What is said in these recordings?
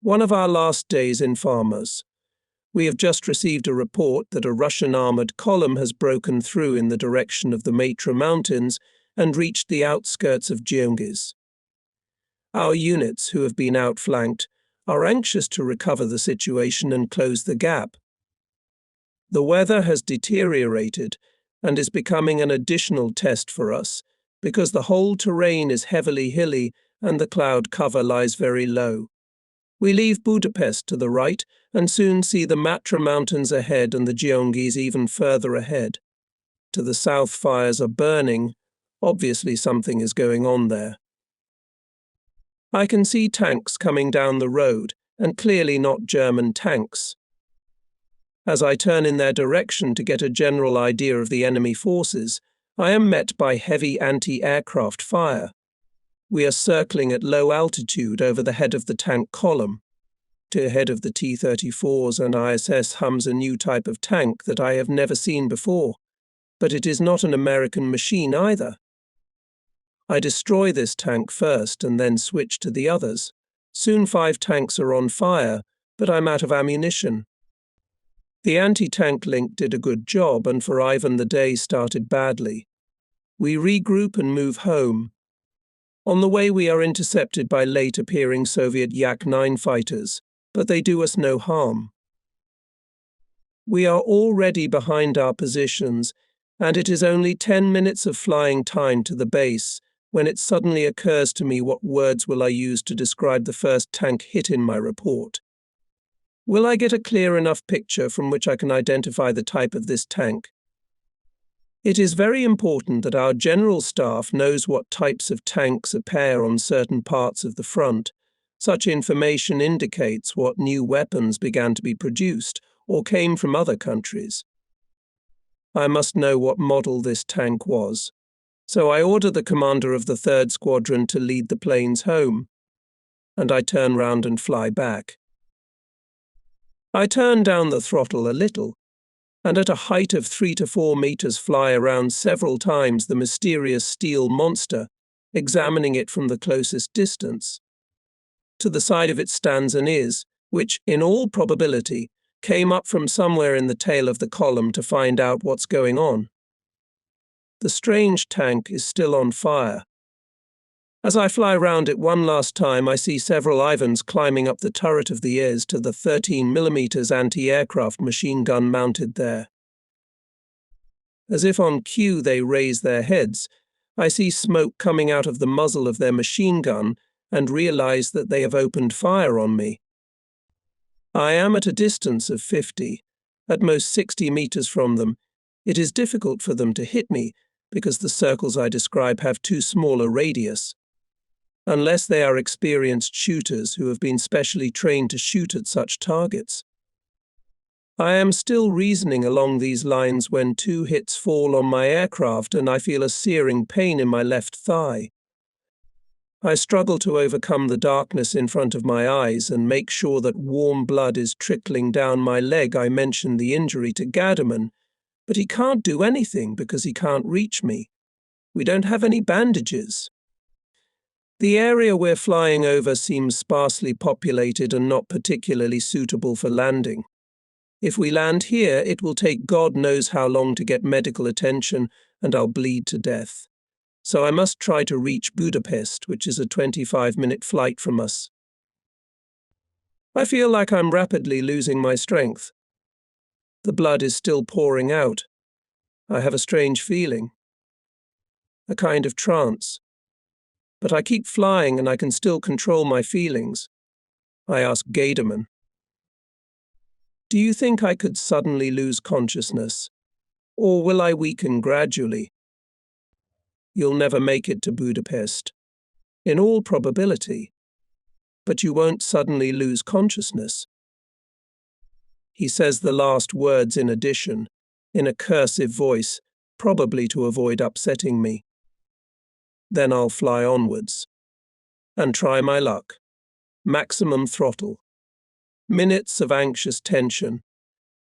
One of our last days in Farmers. We have just received a report that a Russian armoured column has broken through in the direction of the Matra Mountains and reached the outskirts of Gyeongis. Our units, who have been outflanked, are anxious to recover the situation and close the gap. The weather has deteriorated and is becoming an additional test for us because the whole terrain is heavily hilly and the cloud cover lies very low. We leave Budapest to the right and soon see the Matra Mountains ahead and the Gyeongis even further ahead. To the south, fires are burning. Obviously something is going on there. I can see tanks coming down the road, and clearly not German tanks. As I turn in their direction to get a general idea of the enemy forces, I am met by heavy anti-aircraft fire. We are circling at low altitude over the head of the tank column. To ahead of the T-34s and ISS hums a new type of tank that I have never seen before, but it is not an American machine either. I destroy this tank first and then switch to the others. Soon 5 tanks are on fire, but I'm out of ammunition. The anti-tank link did a good job, and for Ivan the day started badly. We regroup and move home. On the way we are intercepted by late-appearing Soviet Yak-9 fighters, but they do us no harm. We are already behind our positions, and it is only 10 minutes of flying time to the base when it suddenly occurs to me what words will I use to describe the first tank hit in my report. Will I get a clear enough picture from which I can identify the type of this tank? It is very important that our general staff knows what types of tanks appear on certain parts of the front. Such information indicates what new weapons began to be produced or came from other countries. I must know what model this tank was, so I order the commander of the 3rd Squadron to lead the planes home, and I turn round and fly back. I turn down the throttle a little, and at a height of 3 to 4 meters fly around several times the mysterious steel monster, examining it from the closest distance. To the side of it stands an IS, which, in all probability, came up from somewhere in the tail of the column to find out what's going on. The strange tank is still on fire. As I fly round it one last time, I see several Ivans climbing up the turret of the IS to the 13mm anti-aircraft machine gun mounted there. As if on cue they raise their heads, I see smoke coming out of the muzzle of their machine gun and realize that they have opened fire on me. I am at a distance of 50, at most 60 meters from them. It is difficult for them to hit me because the circles I describe have too small a radius. Unless they are experienced shooters who have been specially trained to shoot at such targets. I am still reasoning along these lines when 2 hits fall on my aircraft and I feel a searing pain in my left thigh. I struggle to overcome the darkness in front of my eyes and make sure that warm blood is trickling down my leg. I mention the injury to Gadaman, but he can't do anything because he can't reach me. We don't have any bandages. The area we're flying over seems sparsely populated and not particularly suitable for landing. If we land here, it will take God knows how long to get medical attention, and I'll bleed to death. So I must try to reach Budapest, which is a 25-minute flight from us. I feel like I'm rapidly losing my strength. The blood is still pouring out. I have a strange feeling. A kind of trance. But I keep flying and I can still control my feelings. I ask Gadaman, "Do you think I could suddenly lose consciousness? Or will I weaken gradually?" "You'll never make it to Budapest. In all probability. But you won't suddenly lose consciousness." He says the last words in addition, in a cursive voice, probably to avoid upsetting me. Then I'll fly onwards. And try my luck. Maximum throttle. Minutes of anxious tension.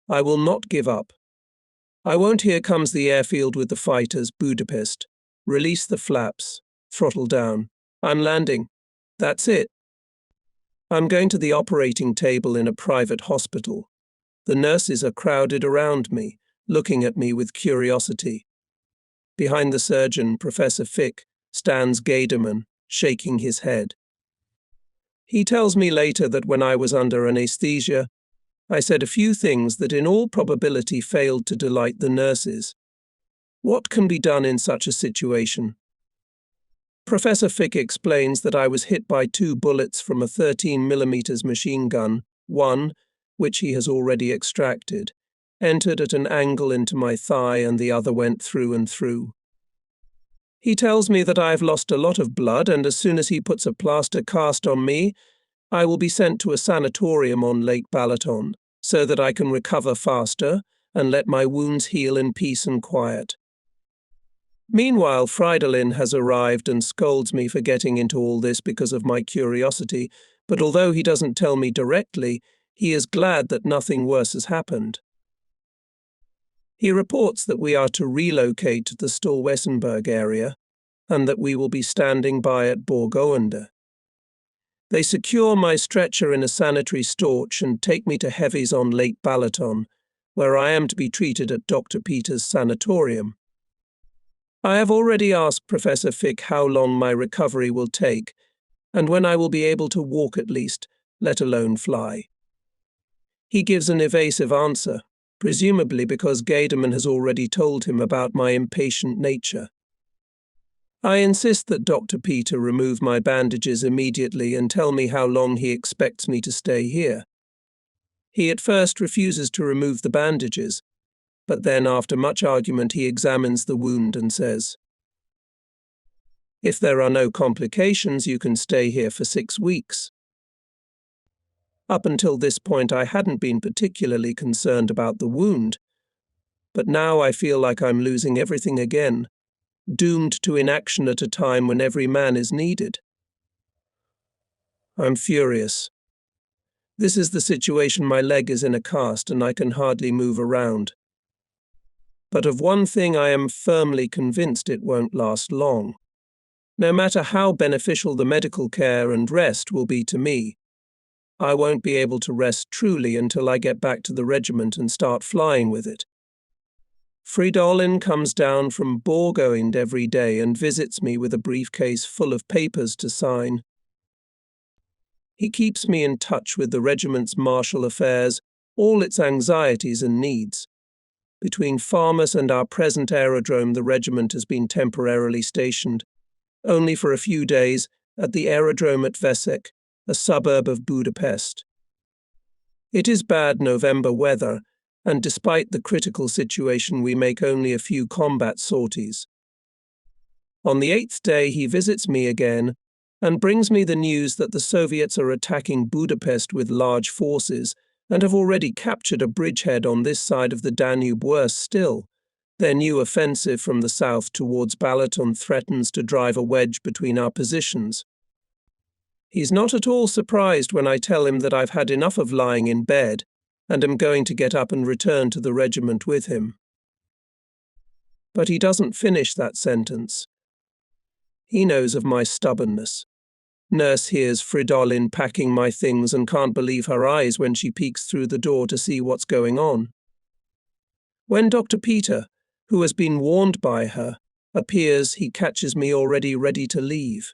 I will not give up. I won't. Here comes the airfield with the fighters, Budapest. Release the flaps. Throttle down. I'm landing. That's it. I'm going to the operating table in a private hospital. The nurses are crowded around me, looking at me with curiosity. Behind the surgeon, Professor Fick, stands Gaderman, shaking his head. He tells me later that when I was under anesthesia, I said a few things that in all probability failed to delight the nurses. What can be done in such a situation? Professor Fick explains that I was hit by 2 bullets from a 13mm machine gun, one, which he has already extracted, entered at an angle into my thigh and the other went through and through. He tells me that I have lost a lot of blood, and as soon as he puts a plaster cast on me, I will be sent to a sanatorium on Lake Balaton, so that I can recover faster and let my wounds heal in peace and quiet. Meanwhile, Fridolin has arrived and scolds me for getting into all this because of my curiosity, but although he doesn't tell me directly, he is glad that nothing worse has happened. He reports that we are to relocate to the Stolwesenberg area and that we will be standing by at Borgående. They secure my stretcher in a sanitary storch and take me to heavies on Lake Balaton, where I am to be treated at Dr. Peter's sanatorium. I have already asked Professor Fick how long my recovery will take, and when I will be able to walk at least, let alone fly. He gives an evasive answer, presumably because Gaderman has already told him about my impatient nature. I insist that Dr. Peter remove my bandages immediately and tell me how long he expects me to stay here. He at first refuses to remove the bandages, but then after much argument he examines the wound and says, "If there are no complications, you can stay here for 6 weeks." Up until this point I hadn't been particularly concerned about the wound, but now I feel like I'm losing everything again, doomed to inaction at a time when every man is needed. I'm furious. This is the situation: my leg is in a cast and I can hardly move around. But of one thing I am firmly convinced: it won't last long. No matter how beneficial the medical care and rest will be to me, I won't be able to rest truly until I get back to the regiment and start flying with it. Fridolin comes down from Borgående every day and visits me with a briefcase full of papers to sign. He keeps me in touch with the regiment's martial affairs, all its anxieties and needs. Between Farmers and our present aerodrome, the regiment has been temporarily stationed, only for a few days, at the aerodrome at Vesek, a suburb of Budapest. It is bad November weather, and despite the critical situation, we make only a few combat sorties. On the 8th day, he visits me again and brings me the news that the Soviets are attacking Budapest with large forces and have already captured a bridgehead on this side of the Danube. Worse still, their new offensive from the south towards Balaton threatens to drive a wedge between our positions. He's not at all surprised when I tell him that I've had enough of lying in bed and am going to get up and return to the regiment with him. But he doesn't finish that sentence. He knows of my stubbornness. Nurse hears Fridolin packing my things and can't believe her eyes when she peeks through the door to see what's going on. When Dr. Peter, who has been warned by her, appears, he catches me already ready to leave.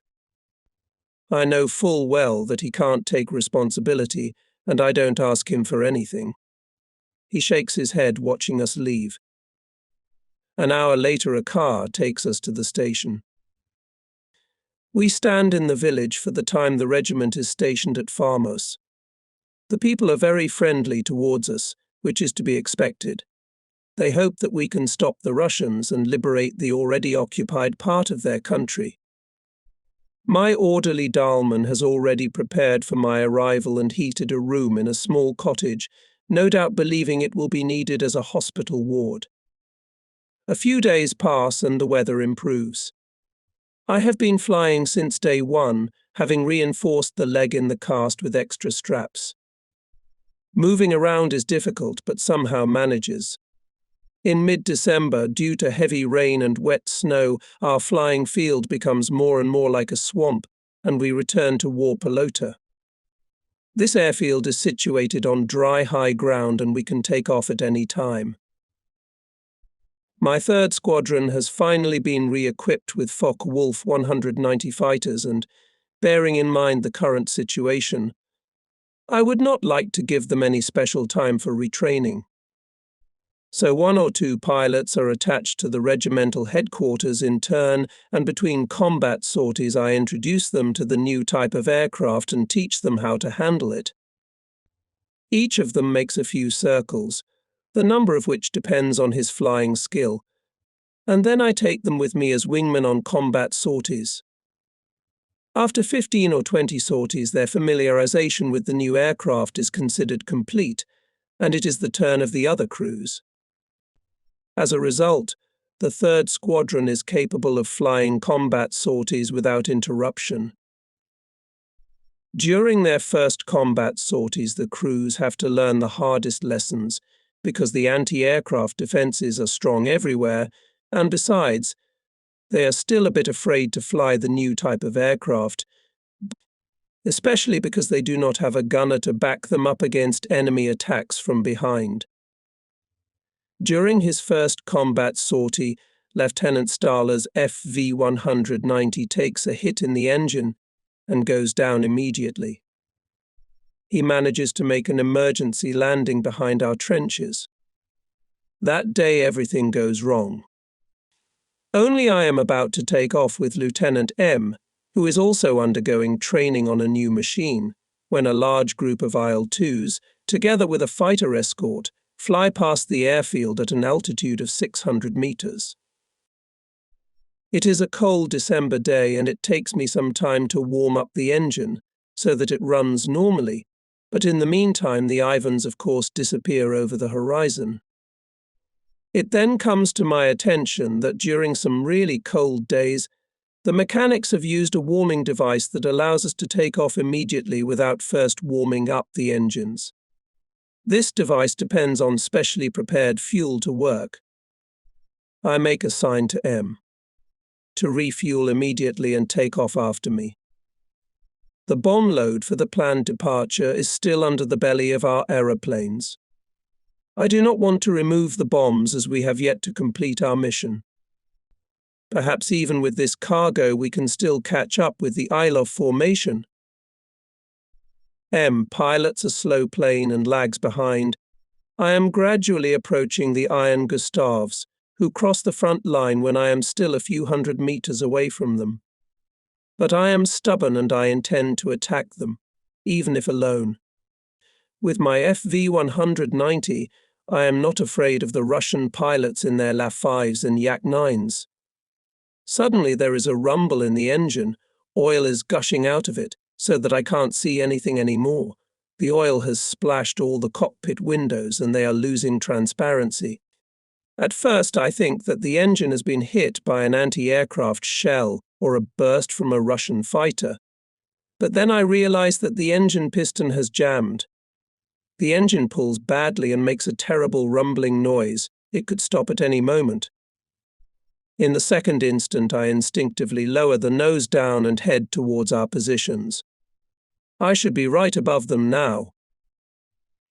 I know full well that he can't take responsibility, and I don't ask him for anything. He shakes his head, watching us leave. An hour later, a car takes us to the station. We stand in the village for the time the regiment is stationed at Farmos. The people are very friendly towards us, which is to be expected. They hope that we can stop the Russians and liberate the already occupied part of their country. My orderly Dahlman has already prepared for my arrival and heated a room in a small cottage, no doubt believing it will be needed as a hospital ward. A few days pass and the weather improves. I have been flying since day 1, having reinforced the leg in the cast with extra straps. Moving around is difficult, but somehow manages. In mid-December, due to heavy rain and wet snow, our flying field becomes more and more like a swamp, and we return to War Pelota. This airfield is situated on dry high ground and we can take off at any time. My third squadron has finally been re-equipped with Focke-Wulf 190 fighters and, bearing in mind the current situation, I would not like to give them any special time for retraining. So 1 or 2 pilots are attached to the regimental headquarters in turn, and between combat sorties I introduce them to the new type of aircraft and teach them how to handle it. Each of them makes a few circles, the number of which depends on his flying skill, and then I take them with me as wingmen on combat sorties. After 15 or 20 sorties, their familiarization with the new aircraft is considered complete, and it is the turn of the other crews. As a result, the third squadron is capable of flying combat sorties without interruption. During their first combat sorties, the crews have to learn the hardest lessons, because the anti-aircraft defenses are strong everywhere, and besides, they are still a bit afraid to fly the new type of aircraft, especially because they do not have a gunner to back them up against enemy attacks from behind. During his first combat sortie, Lieutenant Stahler's FV-190 takes a hit in the engine and goes down immediately. He manages to make an emergency landing behind our trenches. That day everything goes wrong. Only I am about to take off with Lieutenant M, who is also undergoing training on a new machine, when a large group of IL-2s, together with a fighter escort, fly past the airfield at an altitude of 600 meters. It is a cold December day and it takes me some time to warm up the engine so that it runs normally, but in the meantime the Ivans of course disappear over the horizon. It then comes to my attention that during some really cold days, the mechanics have used a warming device that allows us to take off immediately without first warming up the engines. This device depends on specially prepared fuel to work. I make a sign to M to refuel immediately and take off after me. The bomb load for the planned departure is still under the belly of our aeroplanes. I do not want to remove the bombs as we have yet to complete our mission. Perhaps even with this cargo we can still catch up with the Ilov formation. M pilots a slow plane and lags behind. I am gradually approaching the Iron Gustavs, who cross the front line when I am still a few hundred meters away from them. But I am stubborn and I intend to attack them, even if alone. With my FV-190, I am not afraid of the Russian pilots in their La-5s and Yak-9s. Suddenly there is a rumble in the engine. Oil is gushing out of it, so that I can't see anything anymore. The oil has splashed all the cockpit windows and they are losing transparency. At first I think that the engine has been hit by an anti-aircraft shell or a burst from a Russian fighter. But then I realize that the engine piston has jammed. The engine pulls badly and makes a terrible rumbling noise. It could stop at any moment. In the second instant, I instinctively lower the nose down and head towards our positions. I should be right above them now.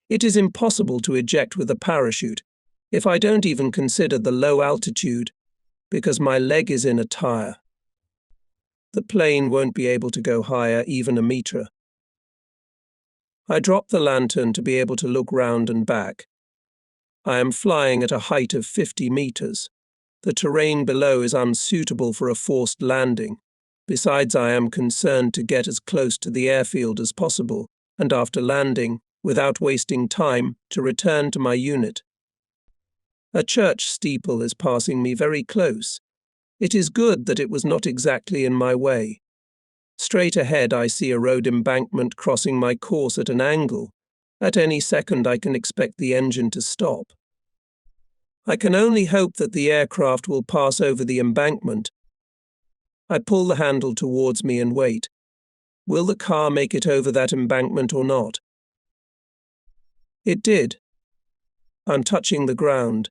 It is impossible to eject with a parachute, if I don't even consider the low altitude, because my leg is in a tire. The plane won't be able to go higher even a meter. I drop the lantern to be able to look round and back. I am flying at a height of 50 meters. The terrain below is unsuitable for a forced landing. Besides, I am concerned to get as close to the airfield as possible, and after landing, without wasting time, to return to my unit. A church steeple is passing me very close. It is good that it was not exactly in my way. Straight ahead I see a road embankment crossing my course at an angle. At any second I can expect the engine to stop. I can only hope that the aircraft will pass over the embankment. I pull the handle towards me and wait. Will the car make it over that embankment or not? It did. I'm touching the ground.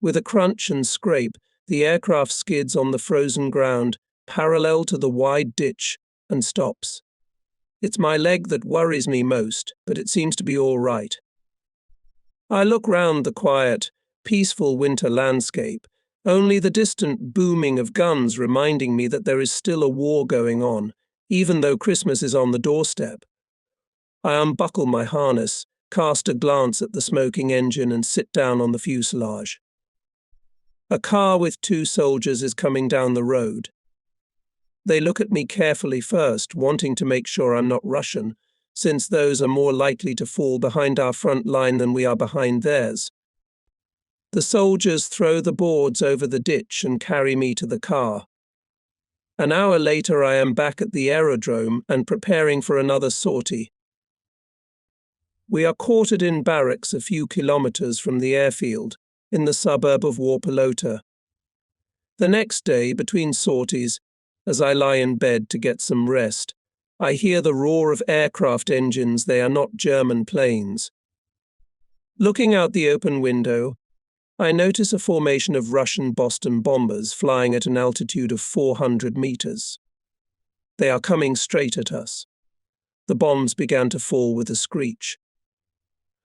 With a crunch and scrape, the aircraft skids on the frozen ground, parallel to the wide ditch, and stops. It's my leg that worries me most, but it seems to be all right. I look round the quiet, peaceful winter landscape, only the distant booming of guns reminding me that there is still a war going on, even though Christmas is on the doorstep. I unbuckle my harness, cast a glance at the smoking engine and sit down on the fuselage. A car with 2 soldiers is coming down the road. They look at me carefully first, wanting to make sure I'm not Russian, since those are more likely to fall behind our front line than we are behind theirs. The soldiers throw the boards over the ditch and carry me to the car. An hour later I am back at the aerodrome and preparing for another sortie. We are quartered in barracks a few kilometers from the airfield, in the suburb of Warpolota. The next day, between sorties, as I lie in bed to get some rest, I hear the roar of aircraft engines. They are not German planes. Looking out the open window, I notice a formation of Russian Boston bombers flying at an altitude of 400 meters. They are coming straight at us. The bombs began to fall with a screech.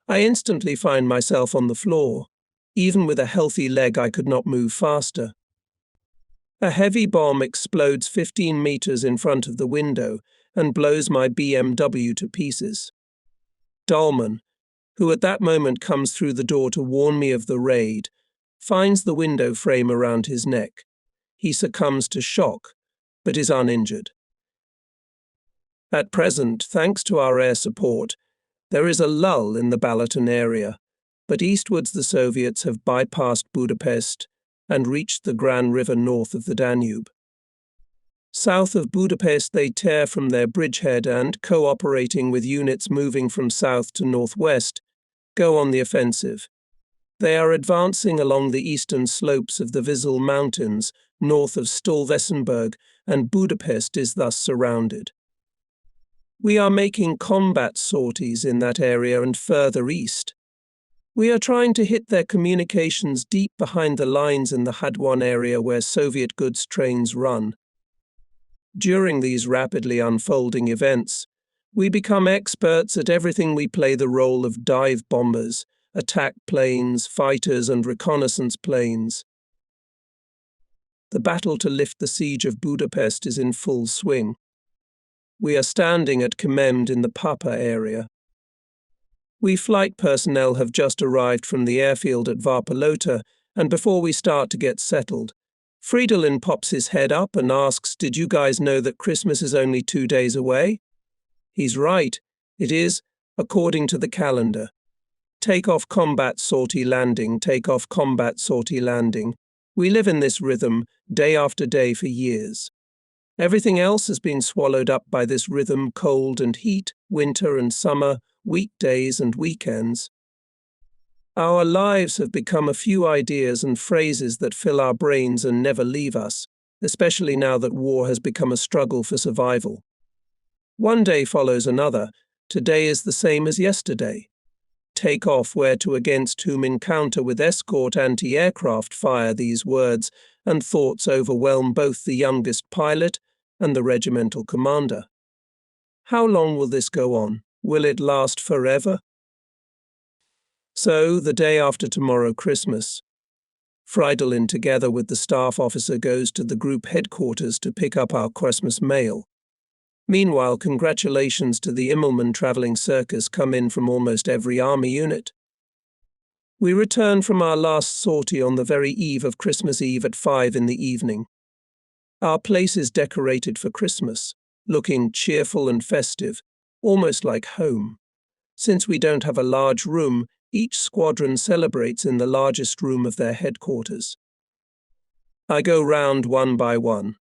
I instantly find myself on the floor. Even with a healthy leg, I could not move faster. A heavy bomb explodes 15 meters in front of the window and blows my BMW to pieces. Dahlman, who at that moment comes through the door to warn me of the raid, finds the window frame around his neck. He succumbs to shock, but is uninjured. At present, thanks to our air support, there is a lull in the Balaton area, but eastwards the Soviets have bypassed Budapest and reached the Gran River north of the Danube. South of Budapest they tear from their bridgehead and, cooperating with units moving from south to northwest, go on the offensive. They are advancing along the eastern slopes of the Vizsla Mountains, north of Stolvesenberg, and Budapest is thus surrounded. We are making combat sorties in that area and further east. We are trying to hit their communications deep behind the lines in the Hadwan area where Soviet goods trains run. During these rapidly unfolding events, we become experts at everything. We play the role of dive bombers, attack planes, fighters, and reconnaissance planes. The battle to lift the siege of Budapest is in full swing. We are standing at Kemend in the Papa area. We flight personnel have just arrived from the airfield at Varpolota, and before we start to get settled, Fridolin pops his head up and asks, "Did you guys know that Christmas is only 2 days away?" He's right. It is, according to the calendar. Take off combat sortie landing, take off combat sortie landing. We live in this rhythm, day after day for years. Everything else has been swallowed up by this rhythm: cold and heat, winter and summer, weekdays and weekends. Our lives have become a few ideas and phrases that fill our brains and never leave us, especially now that war has become a struggle for survival. One day follows another. Today is the same as yesterday. Take off, where to, against whom, encounter with escort, anti-aircraft fire. These words and thoughts overwhelm both the youngest pilot and the regimental commander. How long will this go on? Will it last forever? So, the day after tomorrow, Christmas, Fridolin, together with the staff officer, goes to the group headquarters to pick up our Christmas mail. Meanwhile, congratulations to the Immelmann travelling circus come in from almost every army unit. We return from our last sortie on the very eve of Christmas Eve at 5 in the evening. Our place is decorated for Christmas, looking cheerful and festive, almost like home. Since we don't have a large room, each squadron celebrates in the largest room of their headquarters. I go round one by one.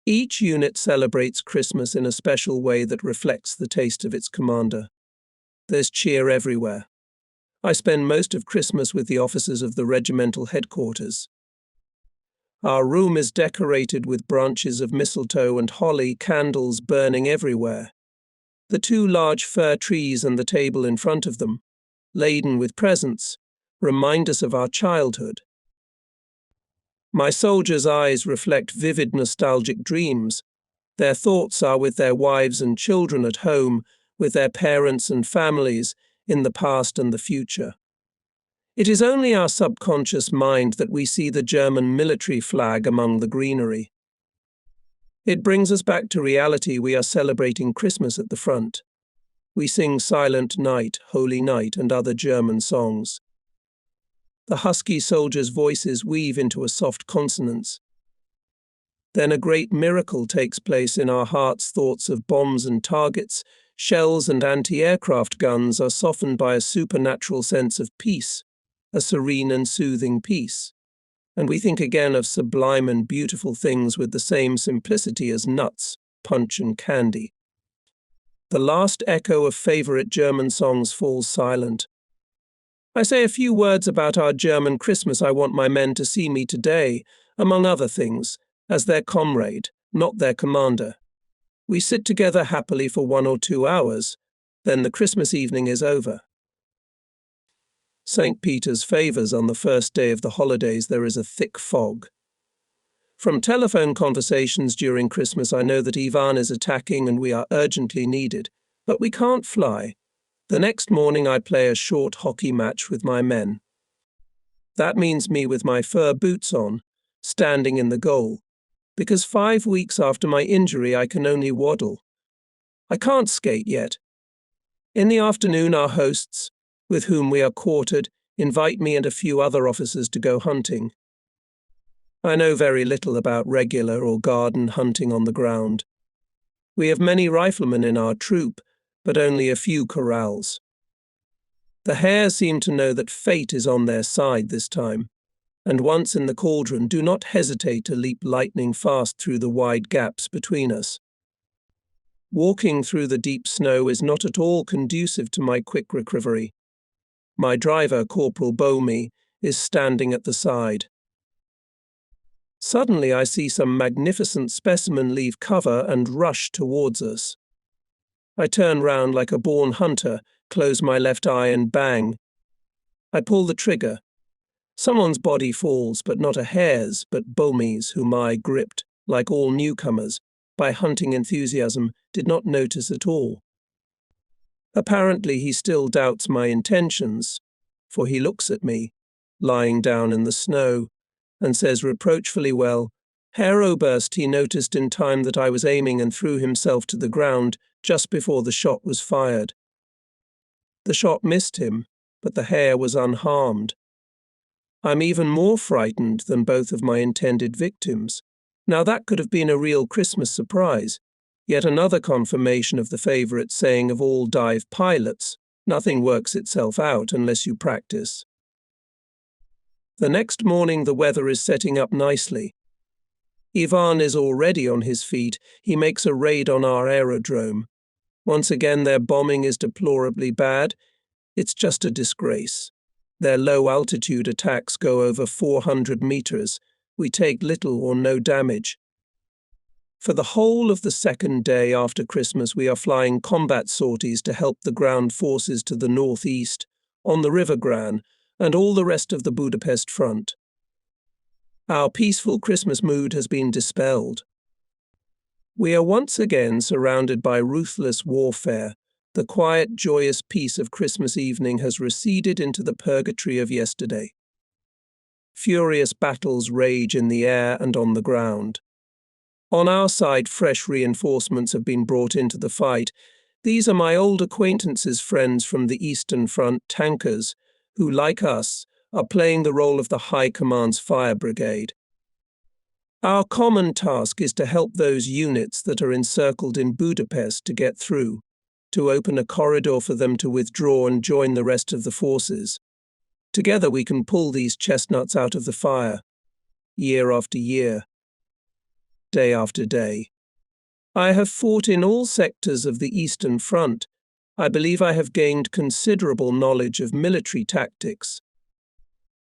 Each unit celebrates Christmas in a special way that reflects the taste of its commander. There's cheer everywhere. I spend most of Christmas with the officers of the regimental headquarters. Our room is decorated with branches of mistletoe and holly, candles burning everywhere. The 2 large fir trees and the table in front of them, laden with presents, remind us of our childhood. My soldiers' eyes reflect vivid nostalgic dreams. Their thoughts are with their wives and children at home, with their parents and families, in the past and the future. It is only our subconscious mind that we see the German military flag among the greenery. It brings us back to reality. We are celebrating Christmas at the front. We sing Silent Night, Holy Night, and other German songs. The husky soldiers' voices weave into a soft consonance. Then a great miracle takes place in our hearts. Thoughts of bombs and targets, shells and anti-aircraft guns are softened by a supernatural sense of peace, a serene and soothing peace. And we think again of sublime and beautiful things with the same simplicity as nuts, punch and candy. The last echo of favorite German songs falls silent. I say a few words about our German Christmas. I want my men to see me today, among other things, as their comrade, not their commander. We sit together happily for 1 or 2 hours, then the Christmas evening is over. St. Peter's favours on the first day of the holidays. There is a thick fog. From telephone conversations during Christmas, I know that Ivan is attacking and we are urgently needed, but we can't fly. The next morning I play a short hockey match with my men. That means me with my fur boots on, standing in the goal, because 5 weeks after my injury I can only waddle. I can't skate yet. In the afternoon our hosts, with whom we are quartered, invite me and a few other officers to go hunting. I know very little about regular or garden hunting on the ground. We have many riflemen in our troop, but only a few corrals. The hares seem to know that fate is on their side this time, and once in the cauldron, do not hesitate to leap lightning fast through the wide gaps between us. Walking through the deep snow is not at all conducive to my quick recovery. My driver, Corporal Bomi, is standing at the side. Suddenly I see some magnificent specimen leave cover and rush towards us. I turn round like a born hunter, close my left eye and bang. I pull the trigger. Someone's body falls, but not a hare's, but Bomi's, whom I gripped, like all newcomers, by hunting enthusiasm, did not notice at all. Apparently he still doubts my intentions, for he looks at me, lying down in the snow, and says reproachfully, "Well, Herr Oberst, he noticed in time that I was aiming and threw himself to the ground just before the shot was fired." The shot missed him, but the hare was unharmed. I'm even more frightened than both of my intended victims. Now that could have been a real Christmas surprise, yet another confirmation of the favourite saying of all dive pilots, nothing works itself out unless you practice. The next morning the weather is setting up nicely. Ivan is already on his feet. He makes a raid on our aerodrome. Once again their bombing is deplorably bad. It's just a disgrace. Their low-altitude attacks go over 400 meters. We take little or no damage. For the whole of the second day after Christmas we are flying combat sorties to help the ground forces to the northeast, on the River Gran, and all the rest of the Budapest front. Our peaceful Christmas mood has been dispelled. We are once again surrounded by ruthless warfare. The quiet, joyous peace of Christmas evening has receded into the purgatory of yesterday. Furious battles rage in the air and on the ground. On our side, fresh reinforcements have been brought into the fight. These are my old acquaintances, friends from the Eastern Front, tankers, who, like us, are playing the role of the High Command's fire brigade. Our common task is to help those units that are encircled in Budapest to get through, to open a corridor for them to withdraw and join the rest of the forces. Together we can pull these chestnuts out of the fire, year after year, day after day. I have fought in all sectors of the Eastern Front. I believe I have gained considerable knowledge of military tactics.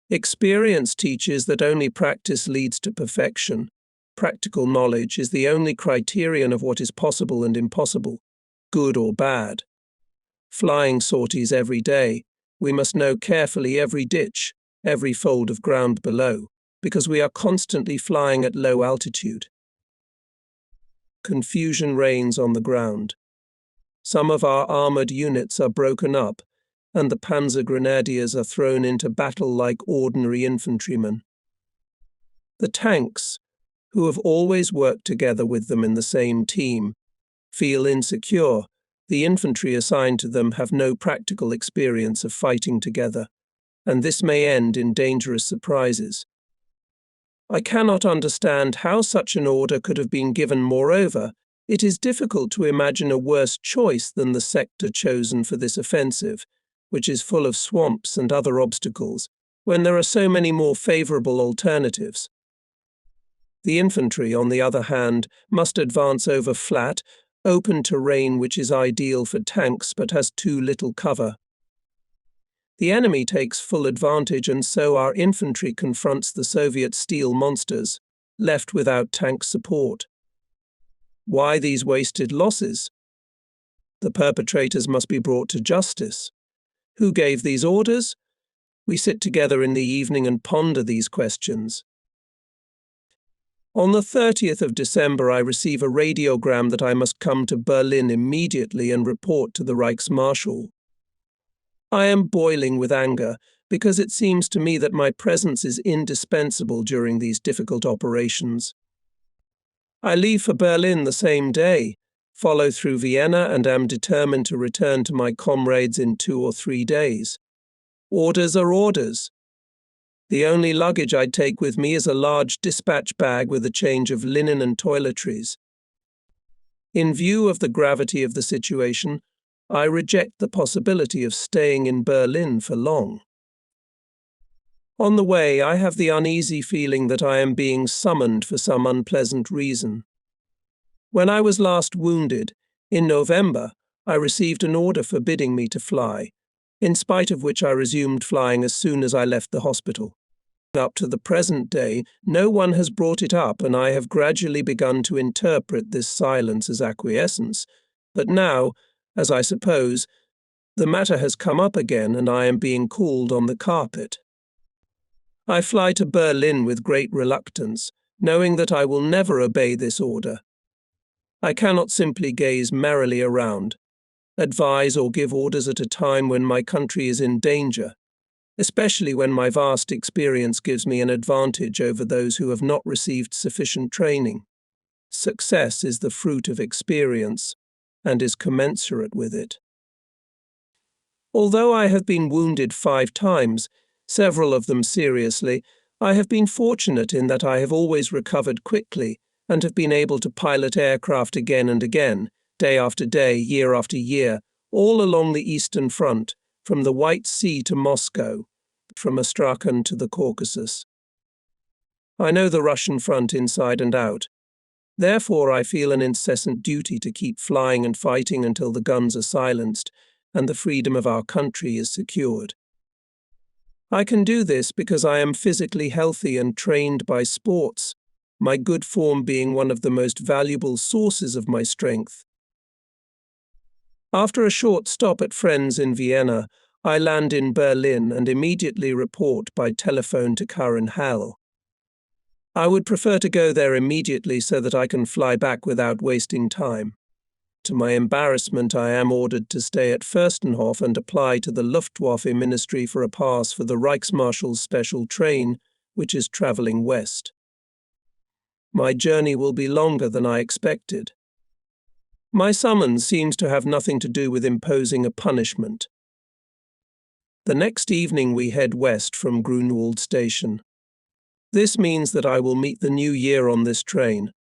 Experience teaches that only practice leads to perfection. Practical knowledge is the only criterion of what is possible and impossible, good or bad. Flying sorties every day, we must know carefully every ditch, every fold of ground below, because we are constantly flying at low altitude. confusion reigns on the ground. Some of our armoured units are broken up, and the panzer grenadiers are thrown into battle like ordinary infantrymen. The tanks, who have always worked together with them in the same team, feel insecure. The infantry assigned to them have no practical experience of fighting together, and this may end in dangerous surprises. I cannot understand how such an order could have been given. Moreover, it is difficult to imagine a worse choice than the sector chosen for this offensive, which is full of swamps and other obstacles, when there are so many more favourable alternatives. The infantry, on the other hand, must advance over flat, open terrain which is ideal for tanks but has too little cover. The enemy takes full advantage, and so our infantry confronts the Soviet steel monsters, left without tank support. Why these wasted losses? The perpetrators must be brought to justice. Who gave these orders? We sit together in the evening and ponder these questions. On the 30th of December, I receive a radiogram that I must come to Berlin immediately and report to the Reichsmarschall. I am boiling with anger, because it seems to me that my presence is indispensable during these difficult operations. I leave for Berlin the same day, follow through Vienna, and am determined to return to my comrades in 2 or 3 days. Orders are orders. The only luggage I take with me is a large dispatch bag with a change of linen and toiletries. In view of the gravity of the situation, I reject the possibility of staying in Berlin for long. On the way, I have the uneasy feeling that I am being summoned for some unpleasant reason. When I was last wounded, in November, I received an order forbidding me to fly, in spite of which I resumed flying as soon as I left the hospital. Up to the present day, no one has brought it up, and I have gradually begun to interpret this silence as acquiescence. But now, as I suppose, the matter has come up again, and I am being called on the carpet. I fly to Berlin with great reluctance, knowing that I will never obey this order. I cannot simply gaze merrily around, advise or give orders at a time when my country is in danger, especially when my vast experience gives me an advantage over those who have not received sufficient training. Success is the fruit of experience, and is commensurate with it. Although I have been wounded 5 times, several of them seriously, I have been fortunate in that I have always recovered quickly and have been able to pilot aircraft again and again, day after day, year after year, all along the Eastern Front, from the White Sea to Moscow, from Astrakhan to the Caucasus. I know the Russian front inside and out. Therefore, I feel an incessant duty to keep flying and fighting until the guns are silenced and the freedom of our country is secured. I can do this because I am physically healthy and trained by sports, my good form being one of the most valuable sources of my strength. After a short stop at friends in Vienna, I land in Berlin and immediately report by telephone to Karin Hall. I would prefer to go there immediately so that I can fly back without wasting time. To my embarrassment, I am ordered to stay at Fürstenhof and apply to the Luftwaffe Ministry for a pass for the Reichsmarschall's special train, which is travelling west. My journey will be longer than I expected. My summons seems to have nothing to do with imposing a punishment. The next evening we head west from Grunwald Station. This means that I will meet the new year on this train.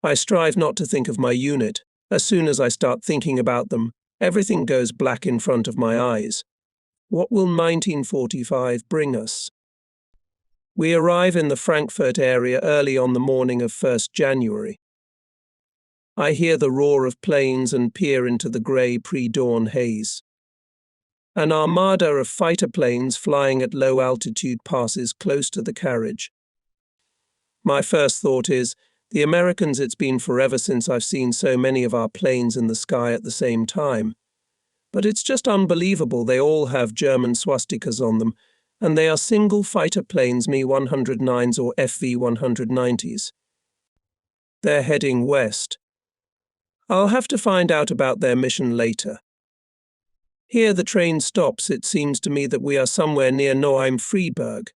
I strive not to think of my unit. As soon as I start thinking about them, everything goes black in front of my eyes. What will 1945 bring us? We arrive in the Frankfurt area early on the morning of 1st January. I hear the roar of planes and peer into the grey pre-dawn haze. An armada of fighter planes flying at low altitude passes close to the carriage. My first thought is, the Americans, it's been forever since I've seen so many of our planes in the sky at the same time. But it's just unbelievable they all have German swastikas on them, and they are single fighter planes Mi-109s or FV-190s. They're heading west, I'll have to find out about their mission later. Here the train stops. It seems to me that we are somewhere near Noheim-Friedberg.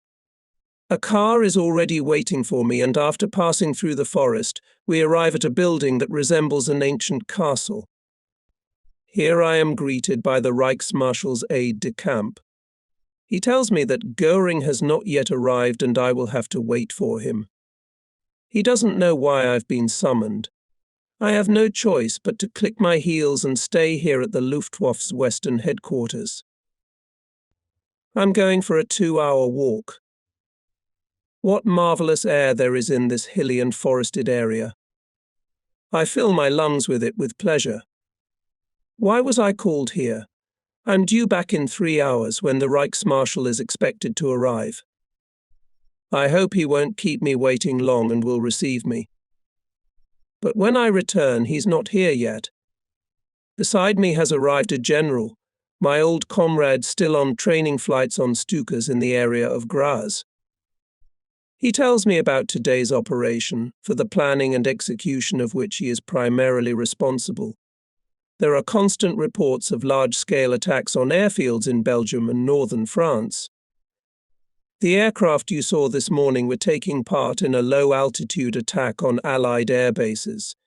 A car is already waiting for me, and after passing through the forest, we arrive at a building that resembles an ancient castle. Here I am greeted by the Reichsmarshal's aide-de-camp. He tells me that Goering has not yet arrived and I will have to wait for him. He doesn't know why I've been summoned. I have no choice but to click my heels and stay here at the Luftwaffe's Western headquarters. I'm going for a 2-hour walk. What marvelous air there is in this hilly and forested area. I fill my lungs with it with pleasure. Why was I called here? I'm due back in 3 hours when the Reichsmarschall is expected to arrive. I hope he won't keep me waiting long and will receive me. But when I return, he's not here yet. Beside me has arrived a general, my old comrade still on training flights on Stukas in the area of Graz. He tells me about today's operation, for the planning and execution of which he is primarily responsible. There are constant reports of large-scale attacks on airfields in Belgium and northern France. The aircraft you saw this morning were taking part in a low-altitude attack on Allied air bases.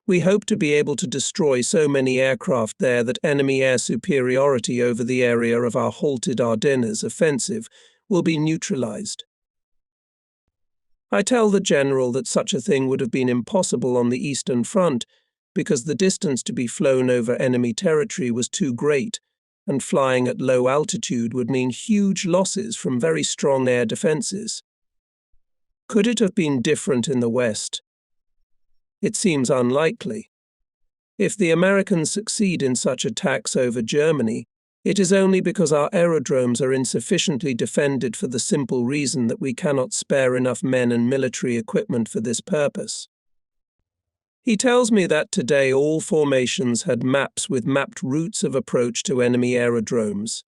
We hope to be able to destroy so many aircraft there that enemy air superiority over the area of our halted Ardennes offensive will be neutralized. I tell the general that such a thing would have been impossible on the Eastern Front because the distance to be flown over enemy territory was too great, and flying at low altitude would mean huge losses from very strong air defenses. Could it have been different in the West? It seems unlikely. If the Americans succeed in such attacks over Germany, it is only because our aerodromes are insufficiently defended for the simple reason that we cannot spare enough men and military equipment for this purpose. He tells me that today all formations had maps with mapped routes of approach to enemy aerodromes.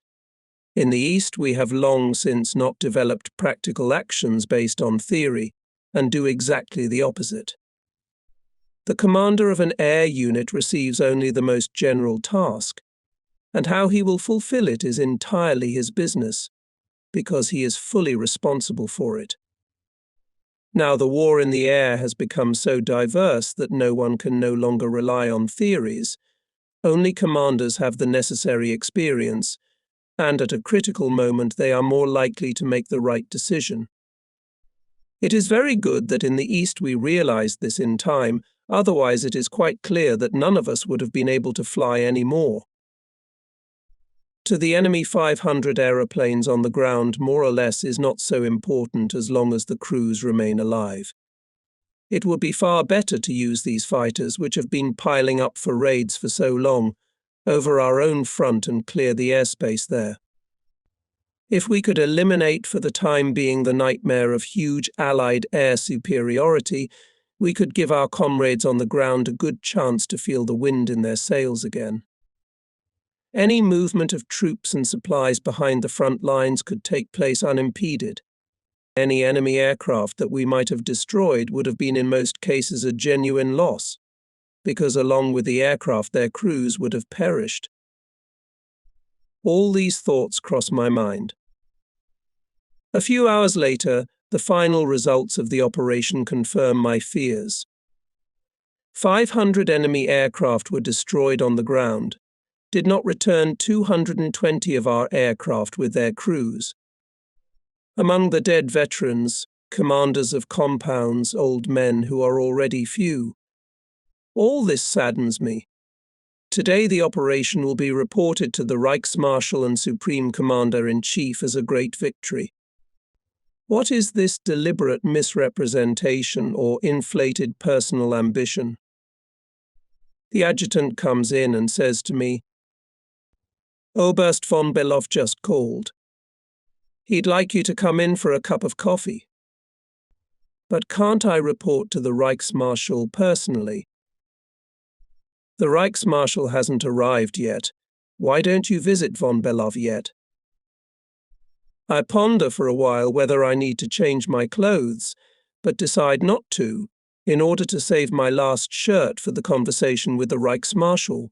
In the East, we have long since not developed practical actions based on theory, and do exactly the opposite. The commander of an air unit receives only the most general task, and how he will fulfill it is entirely his business, because he is fully responsible for it. Now the war in the air has become so diverse that no one can no longer rely on theories. Only commanders have the necessary experience, and at a critical moment they are more likely to make the right decision. It is very good that in the East we realized this in time, otherwise it is quite clear that none of us would have been able to fly any more. To the enemy 500 aeroplanes on the ground more or less is not so important as long as the crews remain alive. It would be far better to use these fighters, which have been piling up for raids for so long, over our own front and clear the airspace there. If we could eliminate for the time being the nightmare of huge Allied air superiority, we could give our comrades on the ground a good chance to feel the wind in their sails again. Any movement of troops and supplies behind the front lines could take place unimpeded. Any enemy aircraft that we might have destroyed would have been in most cases a genuine loss, because along with the aircraft their crews would have perished. All these thoughts cross my mind. A few hours later, the final results of the operation confirm my fears. 500 enemy aircraft were destroyed on the ground. Did not return 220 of our aircraft with their crews. Among the dead veterans, commanders of compounds, old men who are already few. All this saddens me. Today the operation will be reported to the Reichsmarschall and Supreme Commander-in-Chief as a great victory. What is this deliberate misrepresentation or inflated personal ambition? The adjutant comes in and says to me, "Oberst von Below just called. He'd like you to come in for a cup of coffee." But can't I report to the Reichsmarschall personally? The Reichsmarschall hasn't arrived yet. Why don't you visit von Below yet? I ponder for a while whether I need to change my clothes, but decide not to, in order to save my last shirt for the conversation with the Reichsmarschall.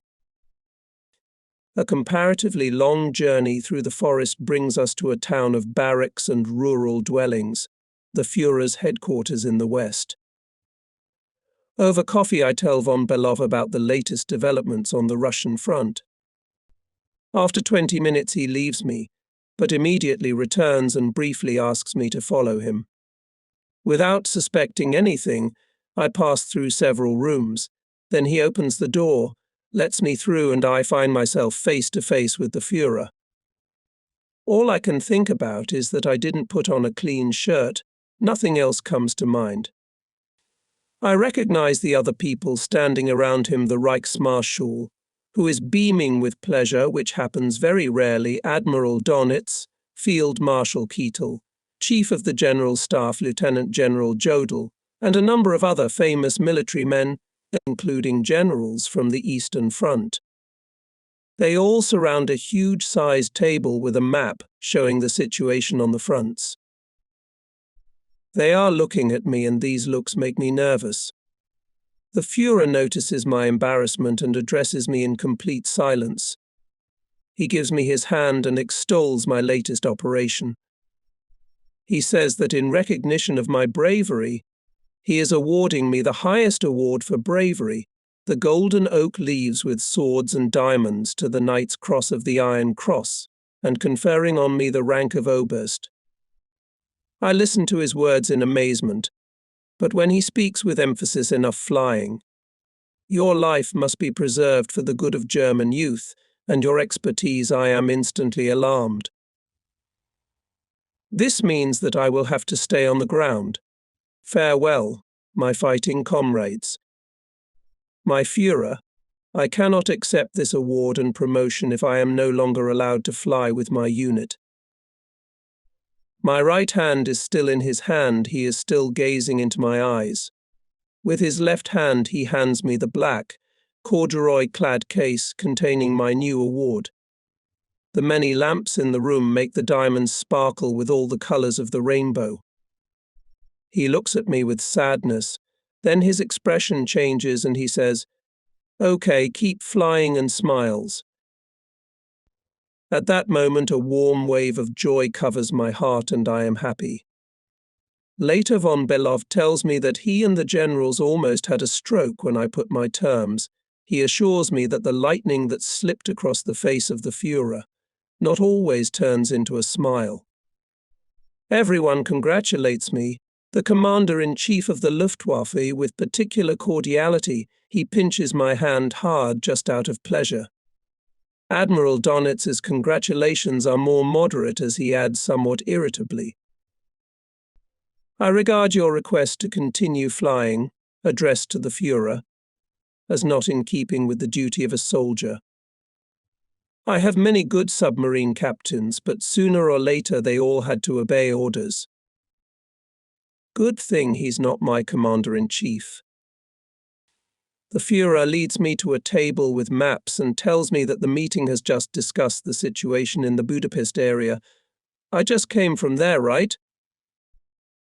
A comparatively long journey through the forest brings us to a town of barracks and rural dwellings, the Führer's headquarters in the west. Over coffee I tell von Belov about the latest developments on the Russian front. After 20 minutes he leaves me, but immediately returns and briefly asks me to follow him. Without suspecting anything, I pass through several rooms. Then he opens the door, lets me through, and I find myself face to face with the Führer. All I can think about is that I didn't put on a clean shirt. Nothing else comes to mind. I recognize the other people standing around him, the Reichsmarschall, who is beaming with pleasure, which happens very rarely, Admiral Donitz, Field Marshal Keitel, Chief of the General Staff Lieutenant General Jodl, and a number of other famous military men, including generals from the Eastern Front. They all surround a huge-sized table with a map showing the situation on the fronts. They are looking at me, and these looks make me nervous. The Führer notices my embarrassment and addresses me in complete silence. He gives me his hand and extols my latest operation. He says that in recognition of my bravery, he is awarding me the highest award for bravery, the Golden Oak Leaves with Swords and Diamonds to the Knight's Cross of the Iron Cross, and conferring on me the rank of Oberst. I listen to his words in amazement, but when he speaks with emphasis enough flying, "Your life must be preserved for the good of German youth, and your expertise," I am instantly alarmed. This means that I will have to stay on the ground. Farewell, my fighting comrades. My Führer, I cannot accept this award and promotion if I am no longer allowed to fly with my unit. My right hand is still in his hand. He is still gazing into my eyes. With his left hand he hands me the black, corduroy-clad case containing my new award. The many lamps in the room make the diamonds sparkle with all the colors of the rainbow. He looks at me with sadness. Then his expression changes and he says, "Okay, keep flying," and smiles. At that moment, a warm wave of joy covers my heart and I am happy. Later, von Belov tells me that he and the generals almost had a stroke when I put my terms. He assures me that the lightning that slipped across the face of the Führer not always turns into a smile. Everyone congratulates me. The commander-in-chief of the Luftwaffe, with particular cordiality, he pinches my hand hard just out of pleasure. Admiral Donitz's congratulations are more moderate as he adds somewhat irritably, "I regard your request to continue flying," addressed to the Führer, "as not in keeping with the duty of a soldier. I have many good submarine captains, but sooner or later they all had to obey orders. Good thing he's not my commander-in-chief." The Führer leads me to a table with maps and tells me that the meeting has just discussed the situation in the Budapest area. I just came from there, right?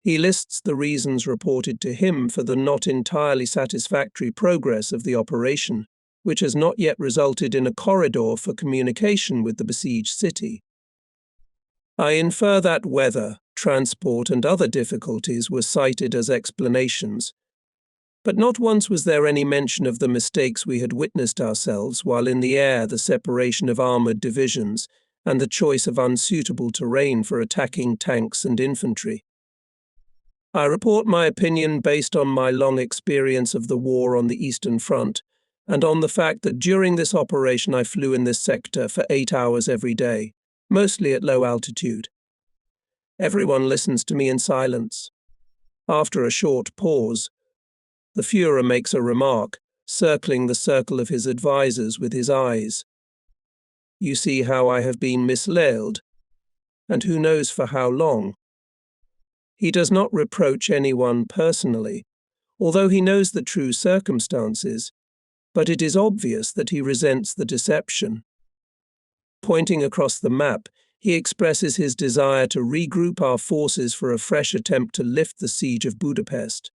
He lists the reasons reported to him for the not entirely satisfactory progress of the operation, which has not yet resulted in a corridor for communication with the besieged city. I infer that weather, transport, and other difficulties were cited as explanations, but not once was there any mention of the mistakes we had witnessed ourselves while in the air, the separation of armoured divisions, and the choice of unsuitable terrain for attacking tanks and infantry. I report my opinion based on my long experience of the war on the Eastern Front, and on the fact that during this operation I flew in this sector for 8 hours every day, mostly at low altitude. Everyone listens to me in silence. After a short pause, the Führer makes a remark, circling the circle of his advisers with his eyes. "You see how I have been misled, and who knows for how long." He does not reproach anyone personally, although he knows the true circumstances, but it is obvious that he resents the deception. Pointing across the map, he expresses his desire to regroup our forces for a fresh attempt to lift the siege of Budapest.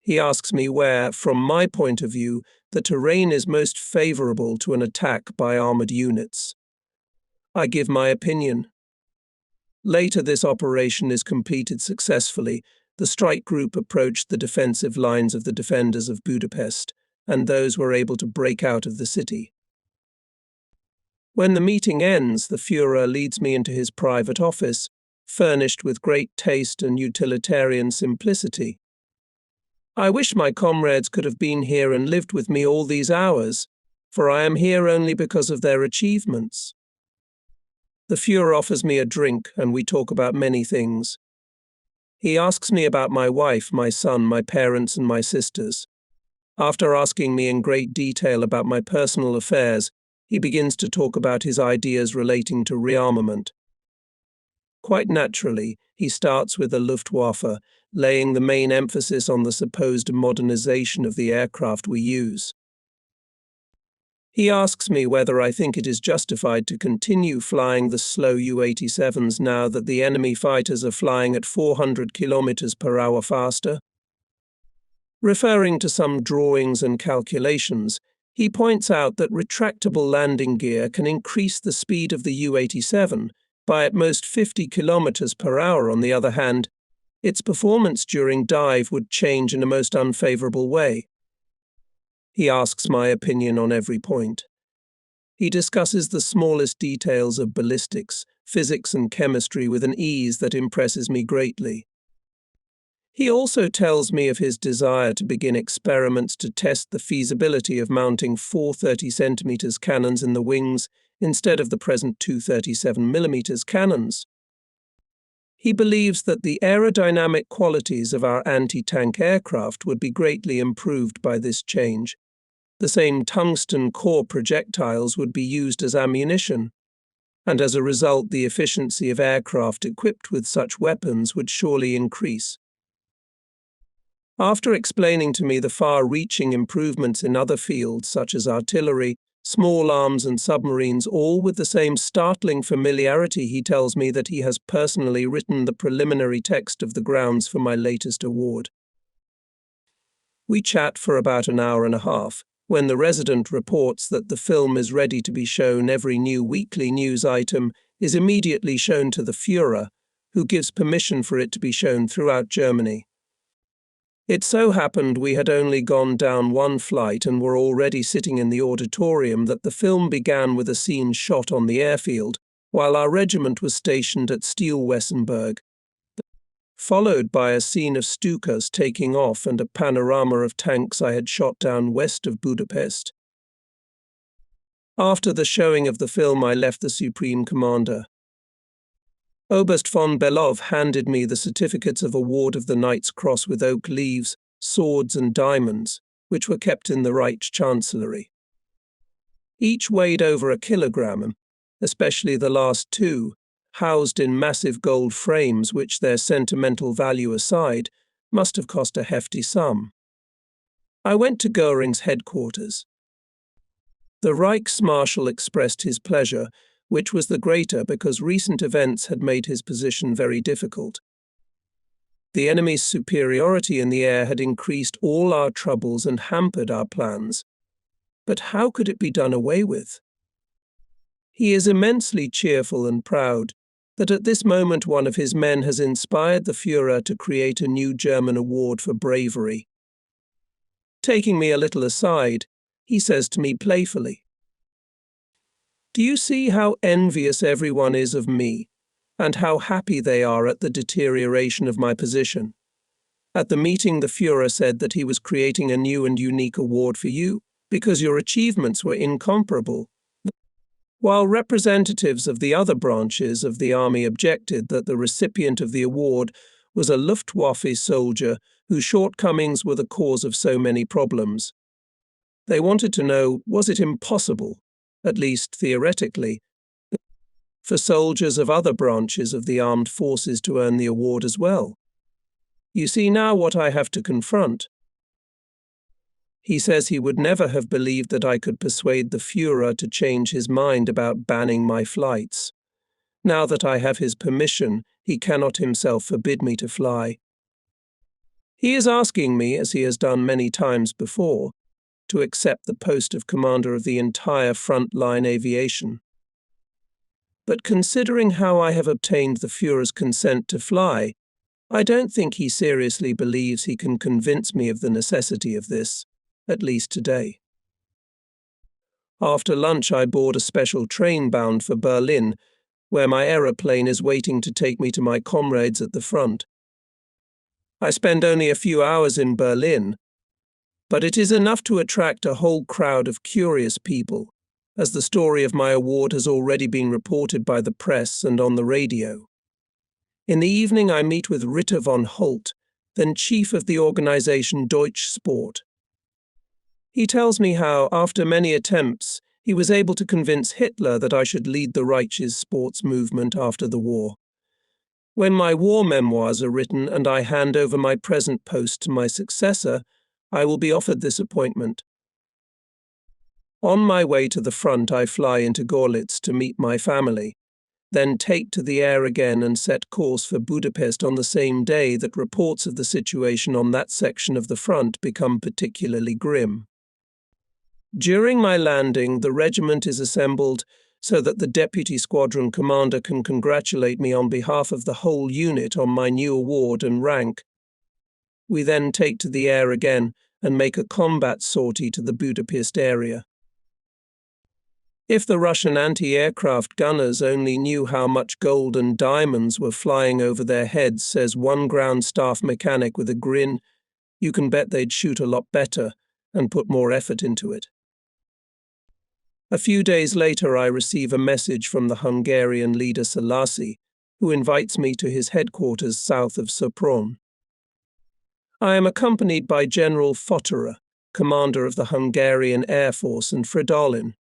He asks me where, from my point of view, the terrain is most favorable to an attack by armored units. I give my opinion. Later, this operation is completed successfully. The strike group approached the defensive lines of the defenders of Budapest, and those were able to break out of the city. When the meeting ends, the Führer leads me into his private office, furnished with great taste and utilitarian simplicity. I wish my comrades could have been here and lived with me all these hours, for I am here only because of their achievements. The Führer offers me a drink, and we talk about many things. He asks me about my wife, my son, my parents, and my sisters. After asking me in great detail about my personal affairs, he begins to talk about his ideas relating to rearmament. Quite naturally, he starts with the Luftwaffe, laying the main emphasis on the supposed modernization of the aircraft we use. He asks me whether I think it is justified to continue flying the slow U-87s now that the enemy fighters are flying at 400 kilometers per hour faster. Referring to some drawings and calculations, he points out that retractable landing gear can increase the speed of the U-87 by at most 50 kilometers per hour. On the other hand, its performance during dive would change in a most unfavorable way. He asks my opinion on every point. He discusses the smallest details of ballistics, physics, and chemistry with an ease that impresses me greatly. He also tells me of his desire to begin experiments to test the feasibility of mounting 4 30cm cannons in the wings instead of the present 2 37mm cannons. He believes that the aerodynamic qualities of our anti-tank aircraft would be greatly improved by this change. The same tungsten core projectiles would be used as ammunition, and as a result the efficiency of aircraft equipped with such weapons would surely increase. After explaining to me the far-reaching improvements in other fields such as artillery, small arms and submarines, all with the same startling familiarity, he tells me that he has personally written the preliminary text of the grounds for my latest award. We chat for about an hour and a half. When the resident reports that the film is ready to be shown, every new weekly news item is immediately shown to the Führer, who gives permission for it to be shown throughout Germany. It so happened we had only gone down one flight and were already sitting in the auditorium that the film began with a scene shot on the airfield, while our regiment was stationed at Steele-Wessenberg, followed by a scene of Stukas taking off and a panorama of tanks I had shot down west of Budapest. After the showing of the film, I left the Supreme Commander. Oberst von Belov handed me the certificates of award of the Knight's Cross with oak leaves, swords and diamonds, which were kept in the Reich Chancellery. Each weighed over a kilogram, especially the last two, housed in massive gold frames which, their sentimental value aside, must have cost a hefty sum. I went to Göring's headquarters. The Reichsmarschall expressed his pleasure, which was the greater because recent events had made his position very difficult. The enemy's superiority in the air had increased all our troubles and hampered our plans. But how could it be done away with? He is immensely cheerful and proud that at this moment one of his men has inspired the Führer to create a new German award for bravery. Taking me a little aside, he says to me playfully, "Do you see how envious everyone is of me, and how happy they are at the deterioration of my position? At the meeting, the Führer said that he was creating a new and unique award for you, because your achievements were incomparable. While representatives of the other branches of the army objected that the recipient of the award was a Luftwaffe soldier whose shortcomings were the cause of so many problems. They wanted to know, was it impossible, at least theoretically, for soldiers of other branches of the armed forces to earn the award as well? You see now what I have to confront." He says he would never have believed that I could persuade the Führer to change his mind about banning my flights. Now that I have his permission, he cannot himself forbid me to fly. He is asking me, as he has done many times before, to accept the post of commander of the entire frontline aviation. But considering how I have obtained the Führer's consent to fly, I don't think he seriously believes he can convince me of the necessity of this, at least today. After lunch, I board a special train bound for Berlin, where my aeroplane is waiting to take me to my comrades at the front. I spend only a few hours in Berlin, but it is enough to attract a whole crowd of curious people, as the story of my award has already been reported by the press and on the radio. In the evening, I meet with Ritter von Holt, then chief of the organization Deutsche Sport. He tells me how, after many attempts, he was able to convince Hitler that I should lead the Reich's sports movement after the war. When my war memoirs are written and I hand over my present post to my successor, I will be offered this appointment. On my way to the front, I fly into Görlitz to meet my family, then take to the air again and set course for Budapest on the same day that reports of the situation on that section of the front become particularly grim. During my landing, the regiment is assembled so that the deputy squadron commander can congratulate me on behalf of the whole unit on my new award and rank. We then take to the air again and make a combat sortie to the Budapest area. If the Russian anti-aircraft gunners only knew how much gold and diamonds were flying over their heads, says one ground staff mechanic with a grin, you can bet they'd shoot a lot better and put more effort into it. A few days later, I receive a message from the Hungarian leader Selassie, who invites me to his headquarters south of Sopron. I am accompanied by General Fotterer, commander of the Hungarian Air Force, and Fridolin.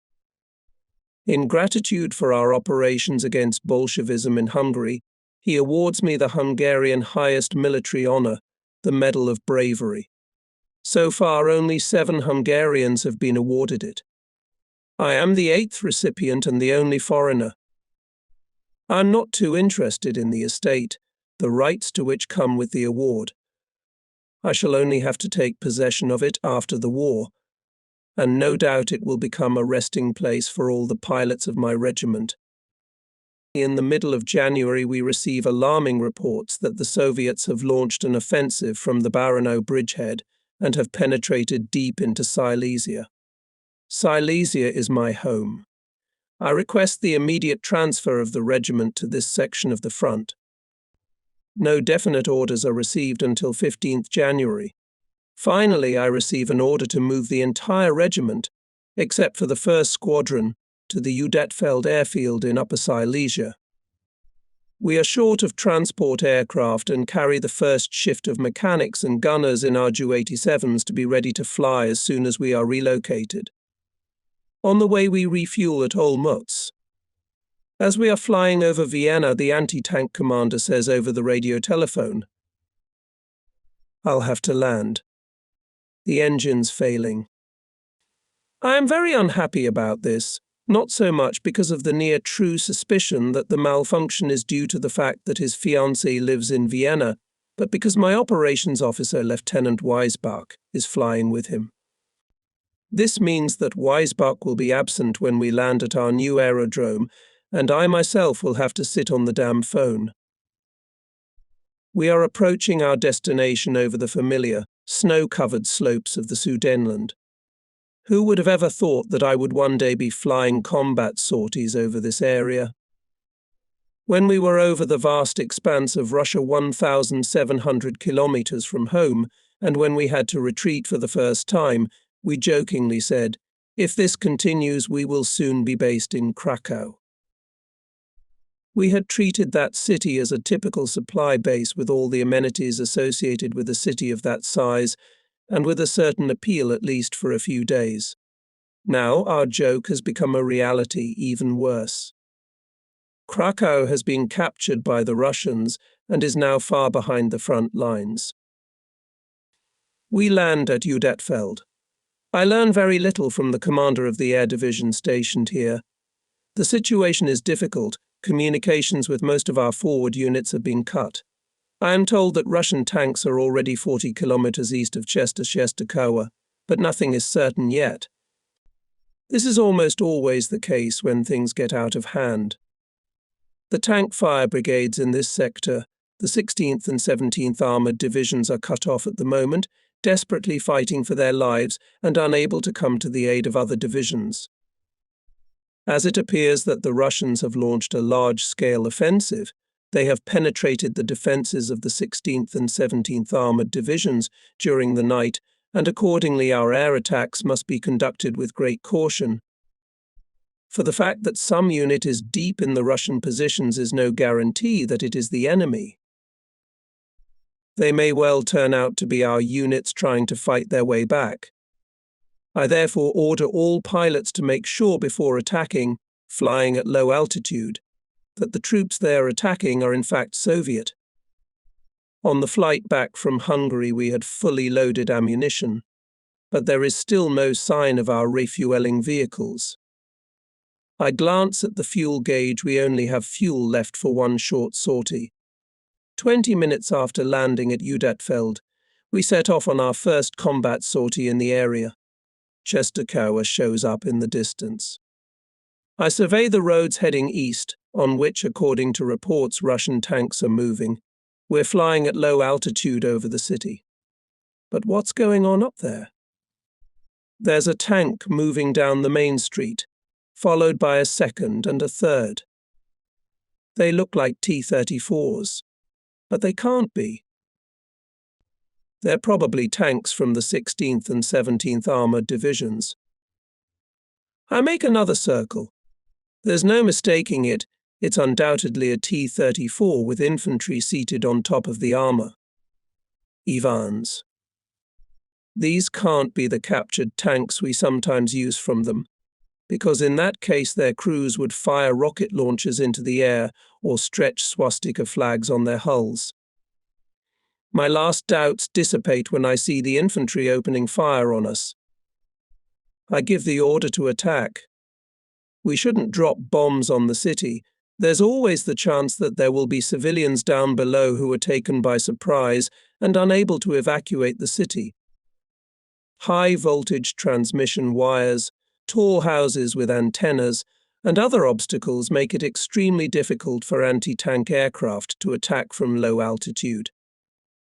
In gratitude for our operations against Bolshevism in Hungary, he awards me the Hungarian highest military honor, the Medal of Bravery. So far, only 7 Hungarians have been awarded it. I am the 8th recipient and the only foreigner. I'm not too interested in the estate, the rights to which come with the award. I shall only have to take possession of it after the war, and no doubt it will become a resting place for all the pilots of my regiment. In the middle of January, we receive alarming reports that the Soviets have launched an offensive from the Baranow bridgehead and have penetrated deep into Silesia. Silesia is my home. I request the immediate transfer of the regiment to this section of the front. No definite orders are received until 15th January. Finally, I receive an order to move the entire regiment, except for the 1st Squadron, to the Udetfeld airfield in Upper Silesia. We are short of transport aircraft and carry the first shift of mechanics and gunners in our Ju-87s to be ready to fly as soon as we are relocated. On the way, we refuel at Olmütz. As we are flying over Vienna, the anti-tank commander says over the radio telephone, "I'll have to land. The engine's failing." I am very unhappy about this, not so much because of the near-true suspicion that the malfunction is due to the fact that his fiancée lives in Vienna, but because my operations officer, Lieutenant Weisbach, is flying with him. This means that Weisbach will be absent when we land at our new aerodrome, and I myself will have to sit on the damn phone. We are approaching our destination over the familiar, snow-covered slopes of the Sudetenland. Who would have ever thought that I would one day be flying combat sorties over this area? When we were over the vast expanse of Russia 1,700 kilometers from home, and when we had to retreat for the first time, we jokingly said, "If this continues, we will soon be based in Krakow." We had treated that city as a typical supply base with all the amenities associated with a city of that size, and with a certain appeal at least for a few days. Now our joke has become a reality even worse. Krakow has been captured by the Russians and is now far behind the front lines. We land at Udetfeld. I learn very little from the commander of the air division stationed here. The situation is difficult. Communications with most of our forward units have been cut. I am told that Russian tanks are already 40 kilometers east of Czestochowa, but nothing is certain yet. This is almost always the case when things get out of hand. The tank fire brigades in this sector, the 16th and 17th Armoured Divisions, are cut off at the moment, desperately fighting for their lives and unable to come to the aid of other divisions. As it appears that the Russians have launched a large-scale offensive, they have penetrated the defences of the 16th and 17th Armoured Divisions during the night, and accordingly our air attacks must be conducted with great caution. For the fact that some unit is deep in the Russian positions is no guarantee that it is the enemy. They may well turn out to be our units trying to fight their way back. I therefore order all pilots to make sure before attacking, flying at low altitude, that the troops they are attacking are in fact Soviet. On the flight back from Hungary we had fully loaded ammunition, but there is still no sign of our refueling vehicles. I glance at the fuel gauge. We only have fuel left for one short sortie. 20 minutes after landing at Udatfeld, we set off on our first combat sortie in the area. Czestochowa shows up in the distance. I survey the roads heading east, on which, according to reports, Russian tanks are moving. We're flying at low altitude over the city. But what's going on up there? There's a tank moving down the main street, followed by a second and a third. They look like T-34s, but they can't be. They're probably tanks from the 16th and 17th Armoured Divisions. I make another circle. There's no mistaking it. It's undoubtedly a T-34 with infantry seated on top of the armour. Ivans. These can't be the captured tanks we sometimes use from them, because in that case their crews would fire rocket launchers into the air or stretch swastika flags on their hulls. My last doubts dissipate when I see the infantry opening fire on us. I give the order to attack. We shouldn't drop bombs on the city. There's always the chance that there will be civilians down below who are taken by surprise and unable to evacuate the city. High-voltage transmission wires, tall houses with antennas, and other obstacles make it extremely difficult for anti-tank aircraft to attack from low altitude.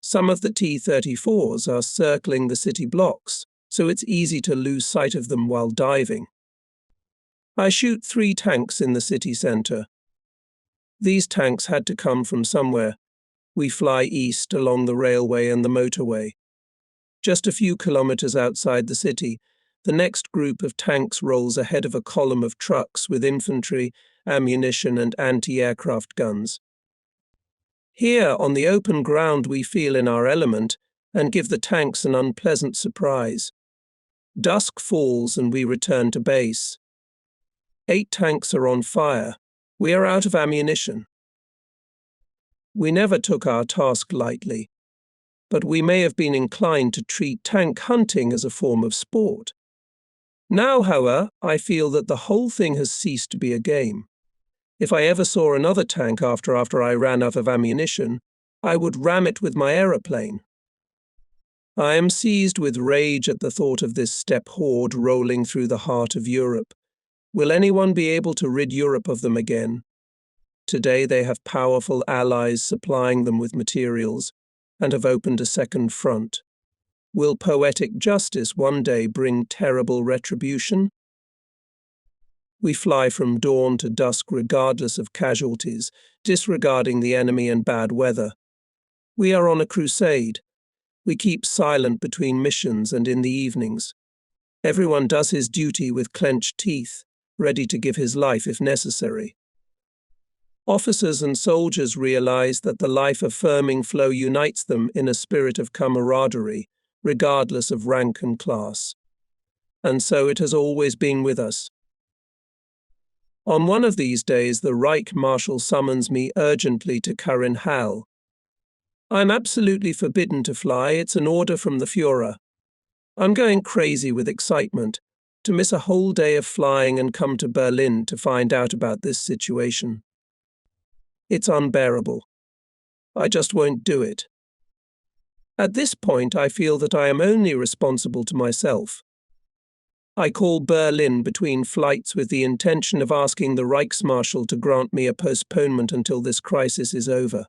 Some of the T-34s are circling the city blocks, so it's easy to lose sight of them while diving. I shoot 3 tanks in the city centre. These tanks had to come from somewhere. We fly east along the railway and the motorway. Just a few kilometers outside the city, the next group of tanks rolls ahead of a column of trucks with infantry, ammunition and anti-aircraft guns. Here, on the open ground, we feel in our element and give the tanks an unpleasant surprise. Dusk falls and we return to base. 8 tanks are on fire. We are out of ammunition. We never took our task lightly, but we may have been inclined to treat tank hunting as a form of sport. Now, however, I feel that the whole thing has ceased to be a game. If I ever saw another tank after I ran out of ammunition, I would ram it with my aeroplane. I am seized with rage at the thought of this steppe horde rolling through the heart of Europe. Will anyone be able to rid Europe of them again? Today they have powerful allies supplying them with materials and have opened a second front. Will poetic justice one day bring terrible retribution? We fly from dawn to dusk regardless of casualties, disregarding the enemy and bad weather. We are on a crusade. We keep silent between missions and in the evenings. Everyone does his duty with clenched teeth, ready to give his life if necessary. Officers and soldiers realize that the life affirming flow unites them in a spirit of camaraderie, regardless of rank and class. And so it has always been with us. On one of these days, the Reich Marshal summons me urgently to Carinhal. I'm absolutely forbidden to fly. It's an order from the Führer. I'm going crazy with excitement to miss a whole day of flying and come to Berlin to find out about this situation. It's unbearable. I just won't do it. At this point, I feel that I am only responsible to myself. I call Berlin between flights with the intention of asking the Reichsmarshal to grant me a postponement until this crisis is over.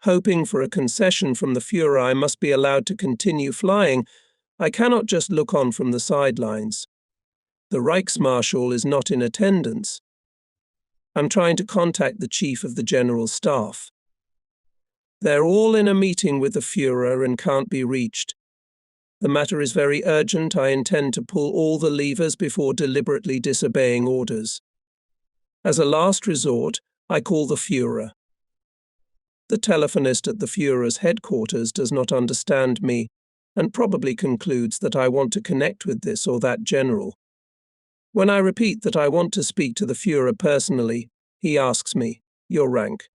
Hoping for a concession from the Führer, I must be allowed to continue flying. I cannot just look on from the sidelines. The Reichsmarshal is not in attendance. I'm trying to contact the Chief of the General Staff. They're all in a meeting with the Führer and can't be reached. The matter is very urgent. I intend to pull all the levers before deliberately disobeying orders. As a last resort, I call the Führer. The telephonist at the Führer's headquarters does not understand me and probably concludes that I want to connect with this or that general. When I repeat that I want to speak to the Führer personally, he asks me, "Your rank?"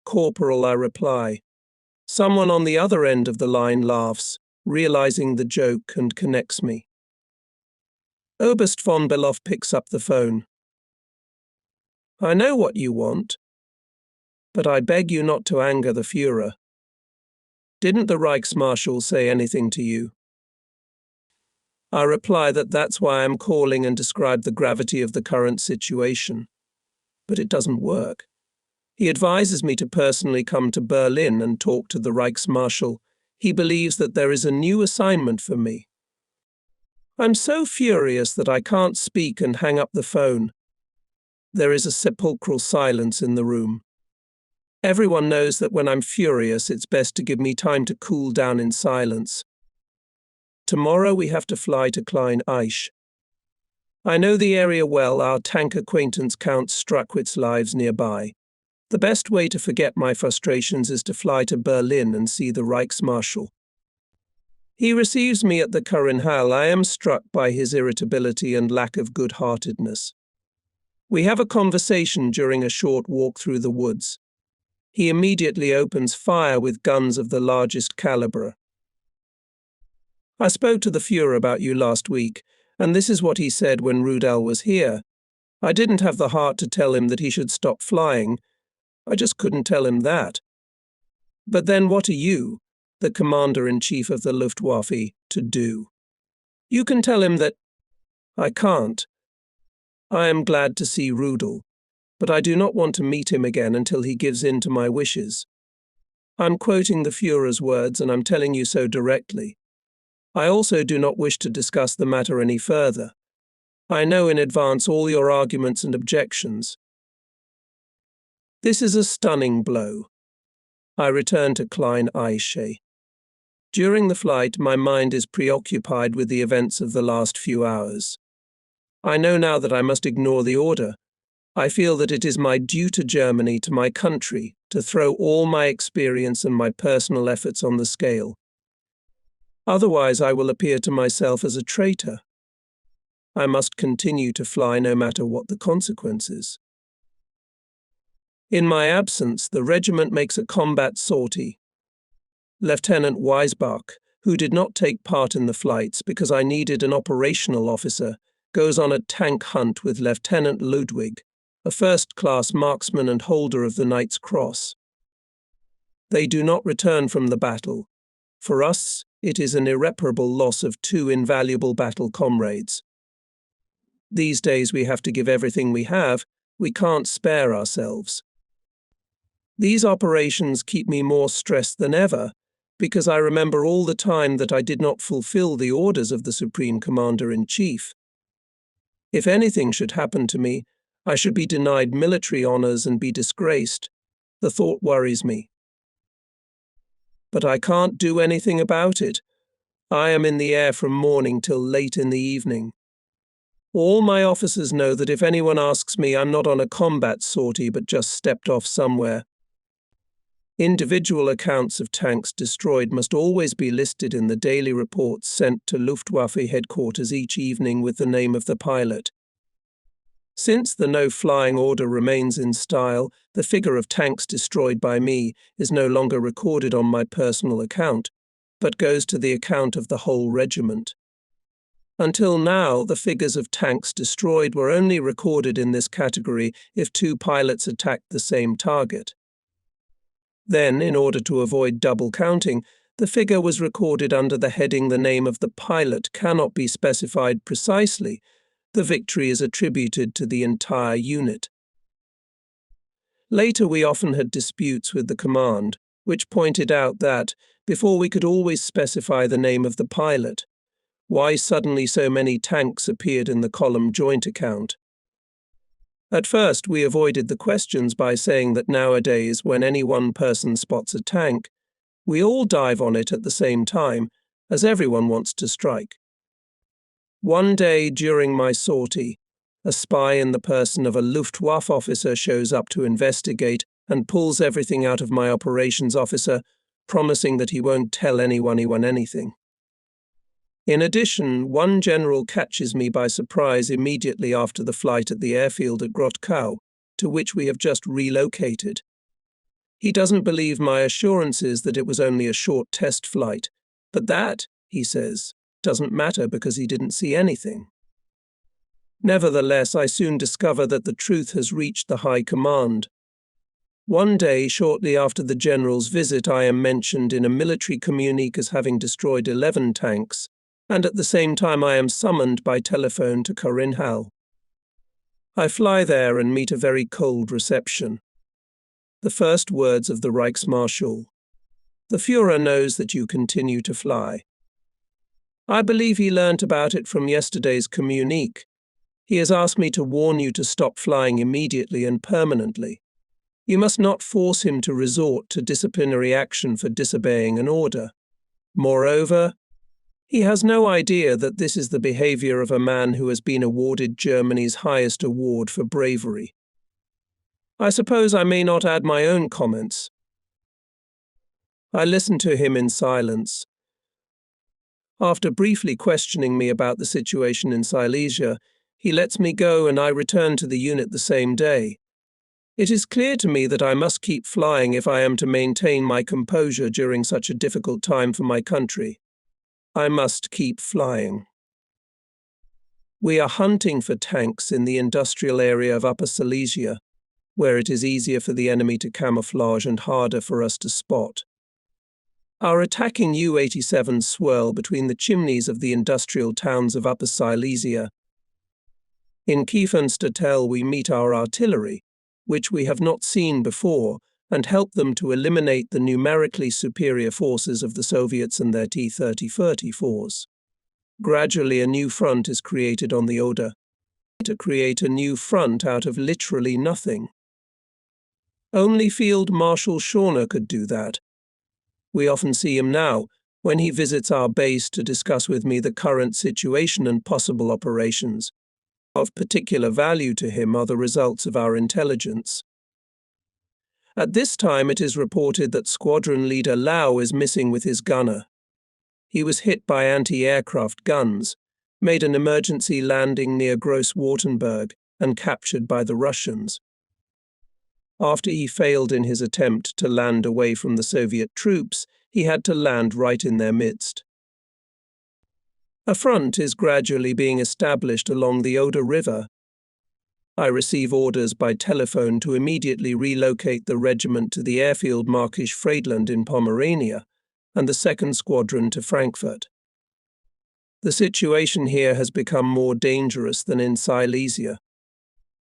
"Corporal," I reply. Someone on the other end of the line laughs, realizing the joke, and connects me. Oberst von Beloff picks up the phone. "I know what you want, but I beg you not to anger the Führer. Didn't the Reichsmarschall say anything to you?" I reply that that's why I'm calling and describe the gravity of the current situation. But it doesn't work. He advises me to personally come to Berlin and talk to the Reichsmarschall. He believes that there is a new assignment for me. I'm so furious that I can't speak and hang up the phone. There is a sepulchral silence in the room. Everyone knows that when I'm furious, it's best to give me time to cool down in silence. Tomorrow we have to fly to Klein Aisch. I know the area well. Our tank acquaintance Count Struckwitz lives nearby. The best way to forget my frustrations is to fly to Berlin and see the Reichsmarschall. He receives me at the Currenhal. I am struck by his irritability and lack of good-heartedness. We have a conversation during a short walk through the woods. He immediately opens fire with guns of the largest caliber. "I spoke to the Führer about you last week, and this is what he said when Rudel was here. I didn't have the heart to tell him that he should stop flying. I just couldn't tell him that. But then what are you, the Commander-in-Chief of the Luftwaffe, to do? You can tell him that—" "I can't. I am glad to see Rudel, but I do not want to meet him again until he gives in to my wishes. I'm quoting the Führer's words, and I'm telling you so directly. I also do not wish to discuss the matter any further. I know in advance all your arguments and objections. This is a stunning blow." I return to Klein Aisch. During the flight, my mind is preoccupied with the events of the last few hours. I know now that I must ignore the order. I feel that it is my due to Germany, to my country, to throw all my experience and my personal efforts on the scale. Otherwise, I will appear to myself as a traitor. I must continue to fly no matter what the consequences. In my absence, the regiment makes a combat sortie. Lieutenant Weisbach, who did not take part in the flights because I needed an operational officer, goes on a tank hunt with Lieutenant Ludwig, a first-class marksman and holder of the Knight's Cross. They do not return from the battle. For us, it is an irreparable loss of two invaluable battle comrades. These days we have to give everything we have. We can't spare ourselves. These operations keep me more stressed than ever, because I remember all the time that I did not fulfill the orders of the Supreme Commander-in-Chief. If anything should happen to me, I should be denied military honors and be disgraced. The thought worries me. But I can't do anything about it. I am in the air from morning till late in the evening. All my officers know that if anyone asks me, I'm not on a combat sortie but just stepped off somewhere. Individual accounts of tanks destroyed must always be listed in the daily reports sent to Luftwaffe headquarters each evening with the name of the pilot. Since the no-flying order remains in style, the figure of tanks destroyed by me is no longer recorded on my personal account, but goes to the account of the whole regiment. Until now, the figures of tanks destroyed were only recorded in this category if two pilots attacked the same target. Then, in order to avoid double counting, the figure was recorded under the heading "The name of the pilot cannot be specified precisely. The victory is attributed to the entire unit." Later, we often had disputes with the command, which pointed out that, before we could always specify the name of the pilot, why suddenly so many tanks appeared in the column joint account. At first, we avoided the questions by saying that nowadays, when any one person spots a tank, we all dive on it at the same time, as everyone wants to strike. One day during my sortie, a spy in the person of a Luftwaffe officer shows up to investigate and pulls everything out of my operations officer, promising that he won't tell anyone anything. In addition, one general catches me by surprise immediately after the flight at the airfield at Grotkow, to which we have just relocated. He doesn't believe my assurances that it was only a short test flight, but that, he says, doesn't matter because he didn't see anything. Nevertheless, I soon discover that the truth has reached the high command. One day, shortly after the general's visit, I am mentioned in a military communique as having destroyed 11 tanks, and at the same time I am summoned by telephone to Corinhal. I fly there and meet a very cold reception. The first words of the Reichsmarschall: "The Führer knows that you continue to fly." I believe he learnt about it from yesterday's communique. He has asked me to warn you to stop flying immediately and permanently. You must not force him to resort to disciplinary action for disobeying an order. Moreover, he has no idea that this is the behavior of a man who has been awarded Germany's highest award for bravery. I suppose I may not add my own comments. I listen to him in silence. After briefly questioning me about the situation in Silesia, he lets me go and I return to the unit the same day. It is clear to me that I must keep flying if I am to maintain my composure during such a difficult time for my country. I must keep flying. We are hunting for tanks in the industrial area of Upper Silesia, where it is easier for the enemy to camouflage and harder for us to spot. Our attacking U-87s swirl between the chimneys of the industrial towns of Upper Silesia. In Kiefernstadt we meet our artillery, which we have not seen before, and help them to eliminate the numerically superior forces of the Soviets and their T-34s. Gradually a new front is created on the Oder. To create a new front out of literally nothing. Only Field Marshal Schorner could do that. We often see him now, when he visits our base to discuss with me the current situation and possible operations. Of particular value to him are the results of our intelligence. At this time it is reported that squadron leader Lau is missing with his gunner. He was hit by anti-aircraft guns, made an emergency landing near Gross-Wartenberg, and captured by the Russians. After he failed in his attempt to land away from the Soviet troops, he had to land right in their midst. A front is gradually being established along the Oder River. I receive orders by telephone to immediately relocate the regiment to the airfield Markisch Friedland in Pomerania, and the 2nd Squadron to Frankfurt. The situation here has become more dangerous than in Silesia.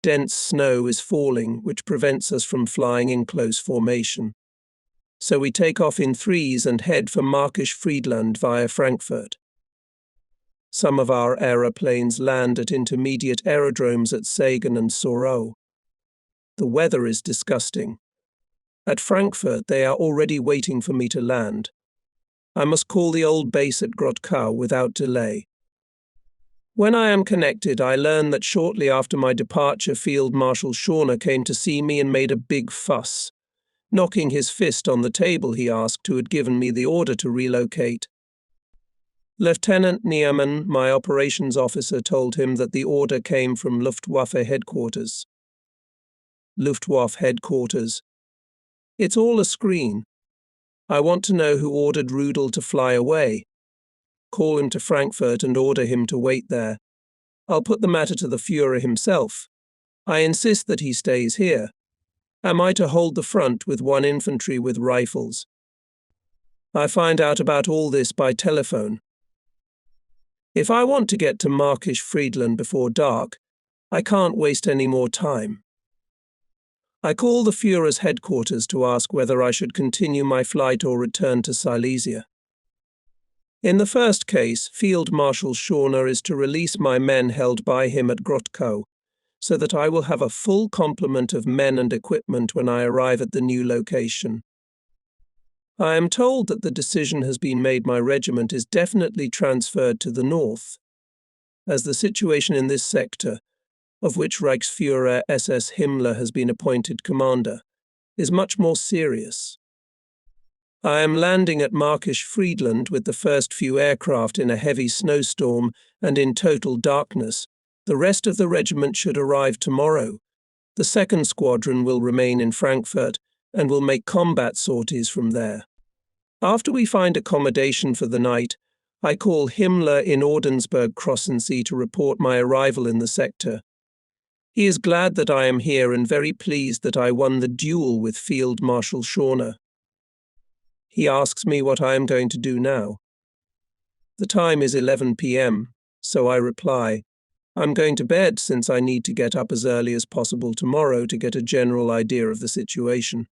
Dense snow is falling, which prevents us from flying in close formation. So we take off in threes and head for Markisch Friedland via Frankfurt. Some of our aeroplanes land at intermediate aerodromes at Sagan and Sorau. The weather is disgusting. At Frankfurt, they are already waiting for me to land. I must call the old base at Grotkow without delay. When I am connected, I learn that shortly after my departure, Field Marshal Schorner came to see me and made a big fuss. Knocking his fist on the table, he asked who had given me the order to relocate. Lieutenant Niemann, my operations officer, told him that the order came from Luftwaffe headquarters. Luftwaffe headquarters. It's all a screen. I want to know who ordered Rudel to fly away. Call him to Frankfurt and order him to wait there. I'll put the matter to the Führer himself. I insist that he stays here. Am I to hold the front with one infantry with rifles? I find out about all this by telephone. If I want to get to Markisch Friedland before dark, I can't waste any more time. I call the Führer's headquarters to ask whether I should continue my flight or return to Silesia. In the first case, Field Marshal Schorner is to release my men held by him at Grotkow, so that I will have a full complement of men and equipment when I arrive at the new location. I am told that the decision has been made my regiment is definitely transferred to the north, as the situation in this sector, of which Reichsführer SS Himmler has been appointed commander, is much more serious. I am landing at Markisch Friedland with the first few aircraft in a heavy snowstorm and in total darkness. The rest of the regiment should arrive tomorrow. The second squadron will remain in Frankfurt and will make combat sorties from there. After we find accommodation for the night, I call Himmler in Ordensburg-Crossensee to report my arrival in the sector. He is glad that I am here and very pleased that I won the duel with Field Marshal Schorner. He asks me what I am going to do now. The time is 11 p.m., so I reply, I'm going to bed since I need to get up as early as possible tomorrow to get a general idea of the situation.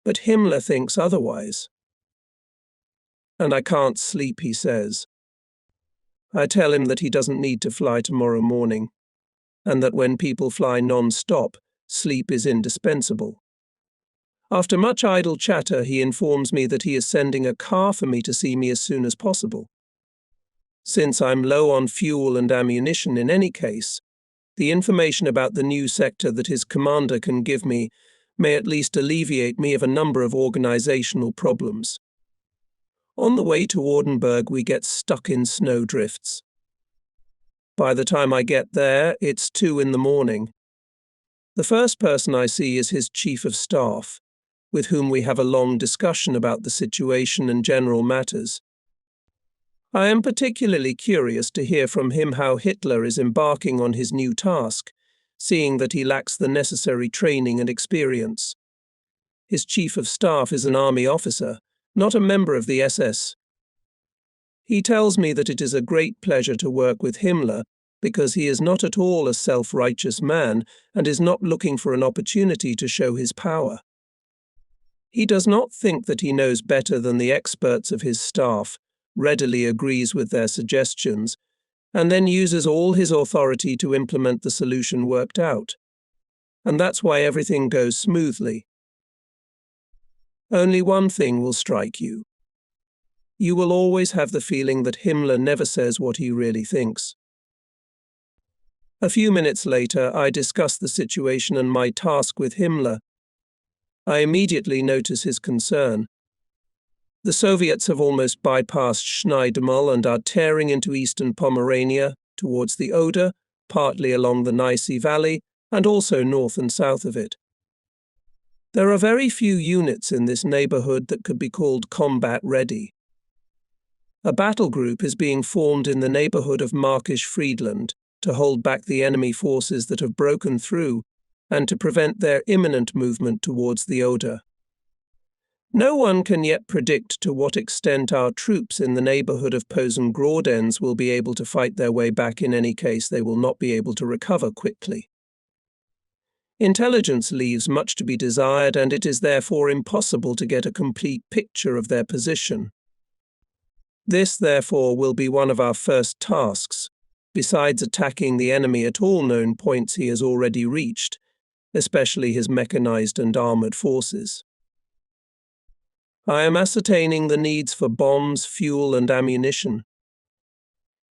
But Himmler thinks otherwise. And I can't sleep, he says. I tell him that he doesn't need to fly tomorrow morning, and that when people fly non-stop, sleep is indispensable. After much idle chatter, he informs me that he is sending a car for me to see me as soon as possible. Since I'm low on fuel and ammunition in any case, the information about the new sector that his commander can give me may at least alleviate me of a number of organizational problems. On the way to Wardenburg, we get stuck in snowdrifts. By the time I get there, it's 2 in the morning. The first person I see is his chief of staff, with whom we have a long discussion about the situation and general matters. I am particularly curious to hear from him how Hitler is embarking on his new task, seeing that he lacks the necessary training and experience. His chief of staff is an army officer, not a member of the SS. He tells me that it is a great pleasure to work with Himmler because he is not at all a self-righteous man and is not looking for an opportunity to show his power. He does not think that he knows better than the experts of his staff, readily agrees with their suggestions, and then uses all his authority to implement the solution worked out. And that's why everything goes smoothly. Only one thing will strike you. You will always have the feeling that Himmler never says what he really thinks. A few minutes later, I discuss the situation and my task with Himmler. I immediately notice his concern. The Soviets have almost bypassed Schneidemal and are tearing into eastern Pomerania, towards the Oder, partly along the Neisse Valley, and also north and south of it. There are very few units in this neighborhood that could be called combat-ready. A battle group is being formed in the neighborhood of Markisch Friedland to hold back the enemy forces that have broken through and to prevent their imminent movement towards the Oder. No one can yet predict to what extent our troops in the neighborhood of Posen-Grodens will be able to fight their way back. In any case, they will not be able to recover quickly. Intelligence leaves much to be desired, and it is therefore impossible to get a complete picture of their position. This, therefore, will be one of our first tasks, besides attacking the enemy at all known points he has already reached, especially his mechanized and armored forces. I am ascertaining the needs for bombs, fuel, and ammunition.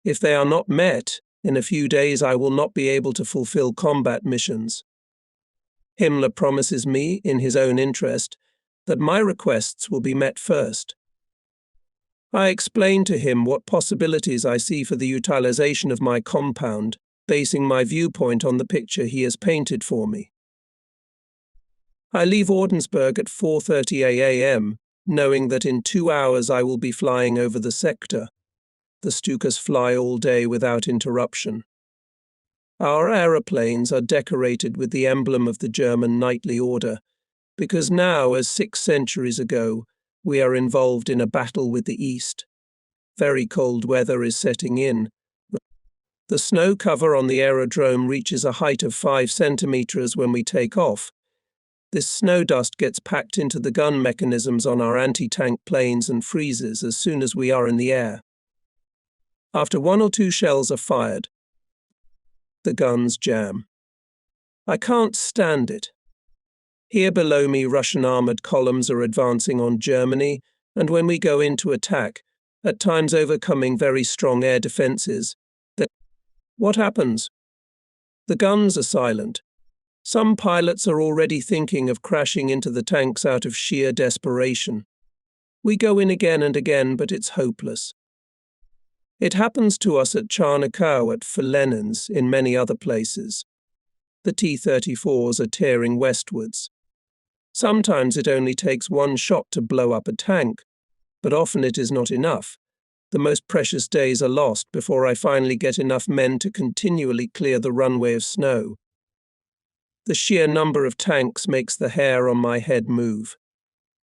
If they are not met, in a few days I will not be able to fulfill combat missions. Himmler promises me, in his own interest, that my requests will be met first. I explain to him what possibilities I see for the utilization of my compound, basing my viewpoint on the picture he has painted for me. I leave Ordensburg at 4:30 a.m., knowing that in 2 hours I will be flying over the sector. The Stukas fly all day without interruption. Our aeroplanes are decorated with the emblem of the German knightly order, because now, as 6 centuries ago, we are involved in a battle with the East. Very cold weather is setting in. The snow cover on the aerodrome reaches a height of 5 centimeters when we take off. This snow dust gets packed into the gun mechanisms on our anti-tank planes and freezes as soon as we are in the air. After 1 or 2 shells are fired, the guns jam. I can't stand it. Here below me, Russian armoured columns are advancing on Germany, and when we go into attack, at times overcoming very strong air defences, what happens? The guns are silent. Some pilots are already thinking of crashing into the tanks out of sheer desperation. We go in again and again, but it's hopeless. It happens to us at Charnikau, at frontlines, in many other places. The T-34s are tearing westwards. Sometimes it only takes 1 shot to blow up a tank, but often it is not enough. The most precious days are lost before I finally get enough men to continually clear the runway of snow. The sheer number of tanks makes the hair on my head move.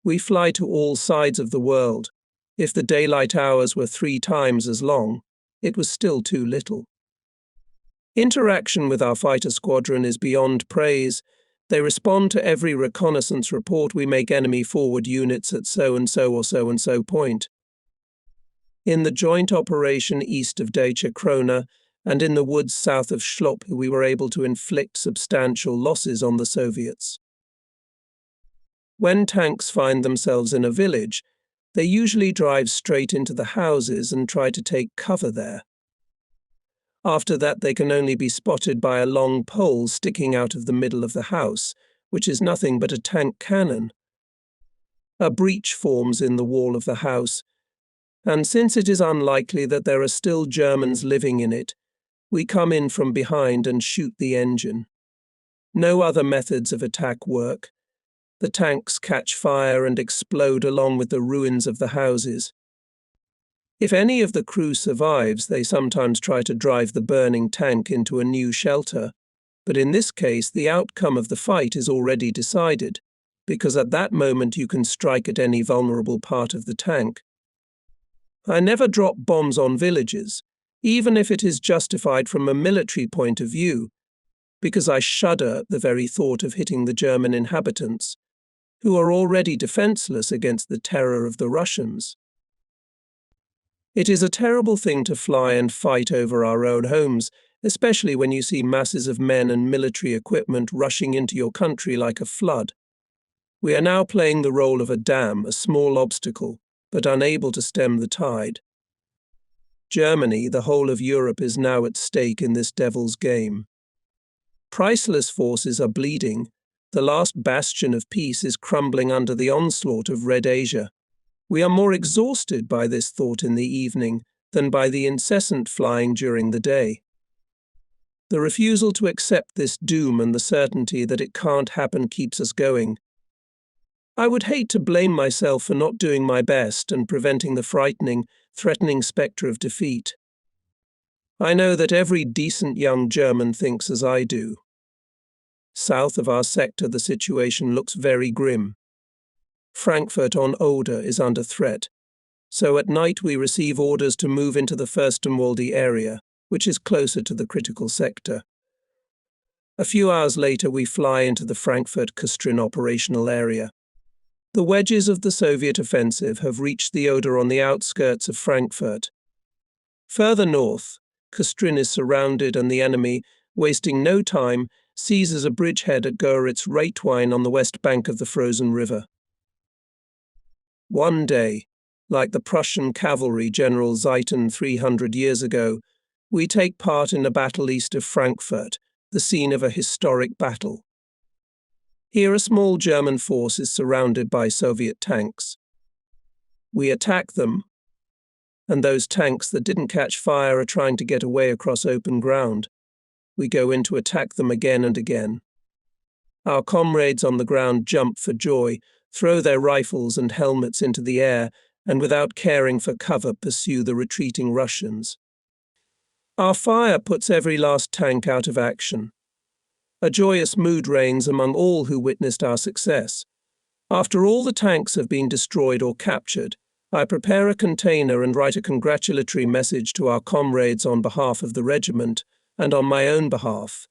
We fly to all sides of the world. If the daylight hours were 3 times as long, it was still too little. Interaction with our fighter squadron is beyond praise. They respond to every reconnaissance report we make enemy forward units at so-and-so or so-and-so point. In the joint operation east of Deutsche Krone and in the woods south of Schlop, we were able to inflict substantial losses on the Soviets. When tanks find themselves in a village, they usually drive straight into the houses and try to take cover there. After that, they can only be spotted by a long pole sticking out of the middle of the house, which is nothing but a tank cannon. A breach forms in the wall of the house, and since it is unlikely that there are still Germans living in it, we come in from behind and shoot the engine. No other methods of attack work. The tanks catch fire and explode along with the ruins of the houses. If any of the crew survives, they sometimes try to drive the burning tank into a new shelter, but in this case the outcome of the fight is already decided, because at that moment you can strike at any vulnerable part of the tank. I never drop bombs on villages, even if it is justified from a military point of view, because I shudder at the very thought of hitting the German inhabitants, who are already defenseless against the terror of the Russians. It is a terrible thing to fly and fight over our own homes, especially when you see masses of men and military equipment rushing into your country like a flood. We are now playing the role of a dam, a small obstacle, but unable to stem the tide. Germany, the whole of Europe, is now at stake in this devil's game. Priceless forces are bleeding. The last bastion of peace is crumbling under the onslaught of Red Asia. We are more exhausted by this thought in the evening than by the incessant flying during the day. The refusal to accept this doom and the certainty that it can't happen keeps us going. I would hate to blame myself for not doing my best and preventing the frightening, threatening spectre of defeat. I know that every decent young German thinks as I do. South of our sector, the situation looks very grim. Frankfurt on Oder is under threat, so at night we receive orders to move into the Fürstenwalde area, which is closer to the critical sector. A few hours later, we fly into the Frankfurt-Kustrin operational area. The wedges of the Soviet offensive have reached the Oder on the outskirts of Frankfurt. Further north, Kustrin is surrounded and the enemy, wasting no time, seizes a bridgehead at Göritz-Reitwein on the west bank of the frozen river. One day, like the Prussian cavalry General Zieten 300 years ago, we take part in a battle east of Frankfurt, the scene of a historic battle. Here a small German force is surrounded by Soviet tanks. We attack them, and those tanks that didn't catch fire are trying to get away across open ground. We go in to attack them again and again. Our comrades on the ground jump for joy, throw their rifles and helmets into the air, and without caring for cover pursue the retreating Russians. Our fire puts every last tank out of action. A joyous mood reigns among all who witnessed our success. After all the tanks have been destroyed or captured, I prepare a container and write a congratulatory message to our comrades on behalf of the regiment and on my own behalf.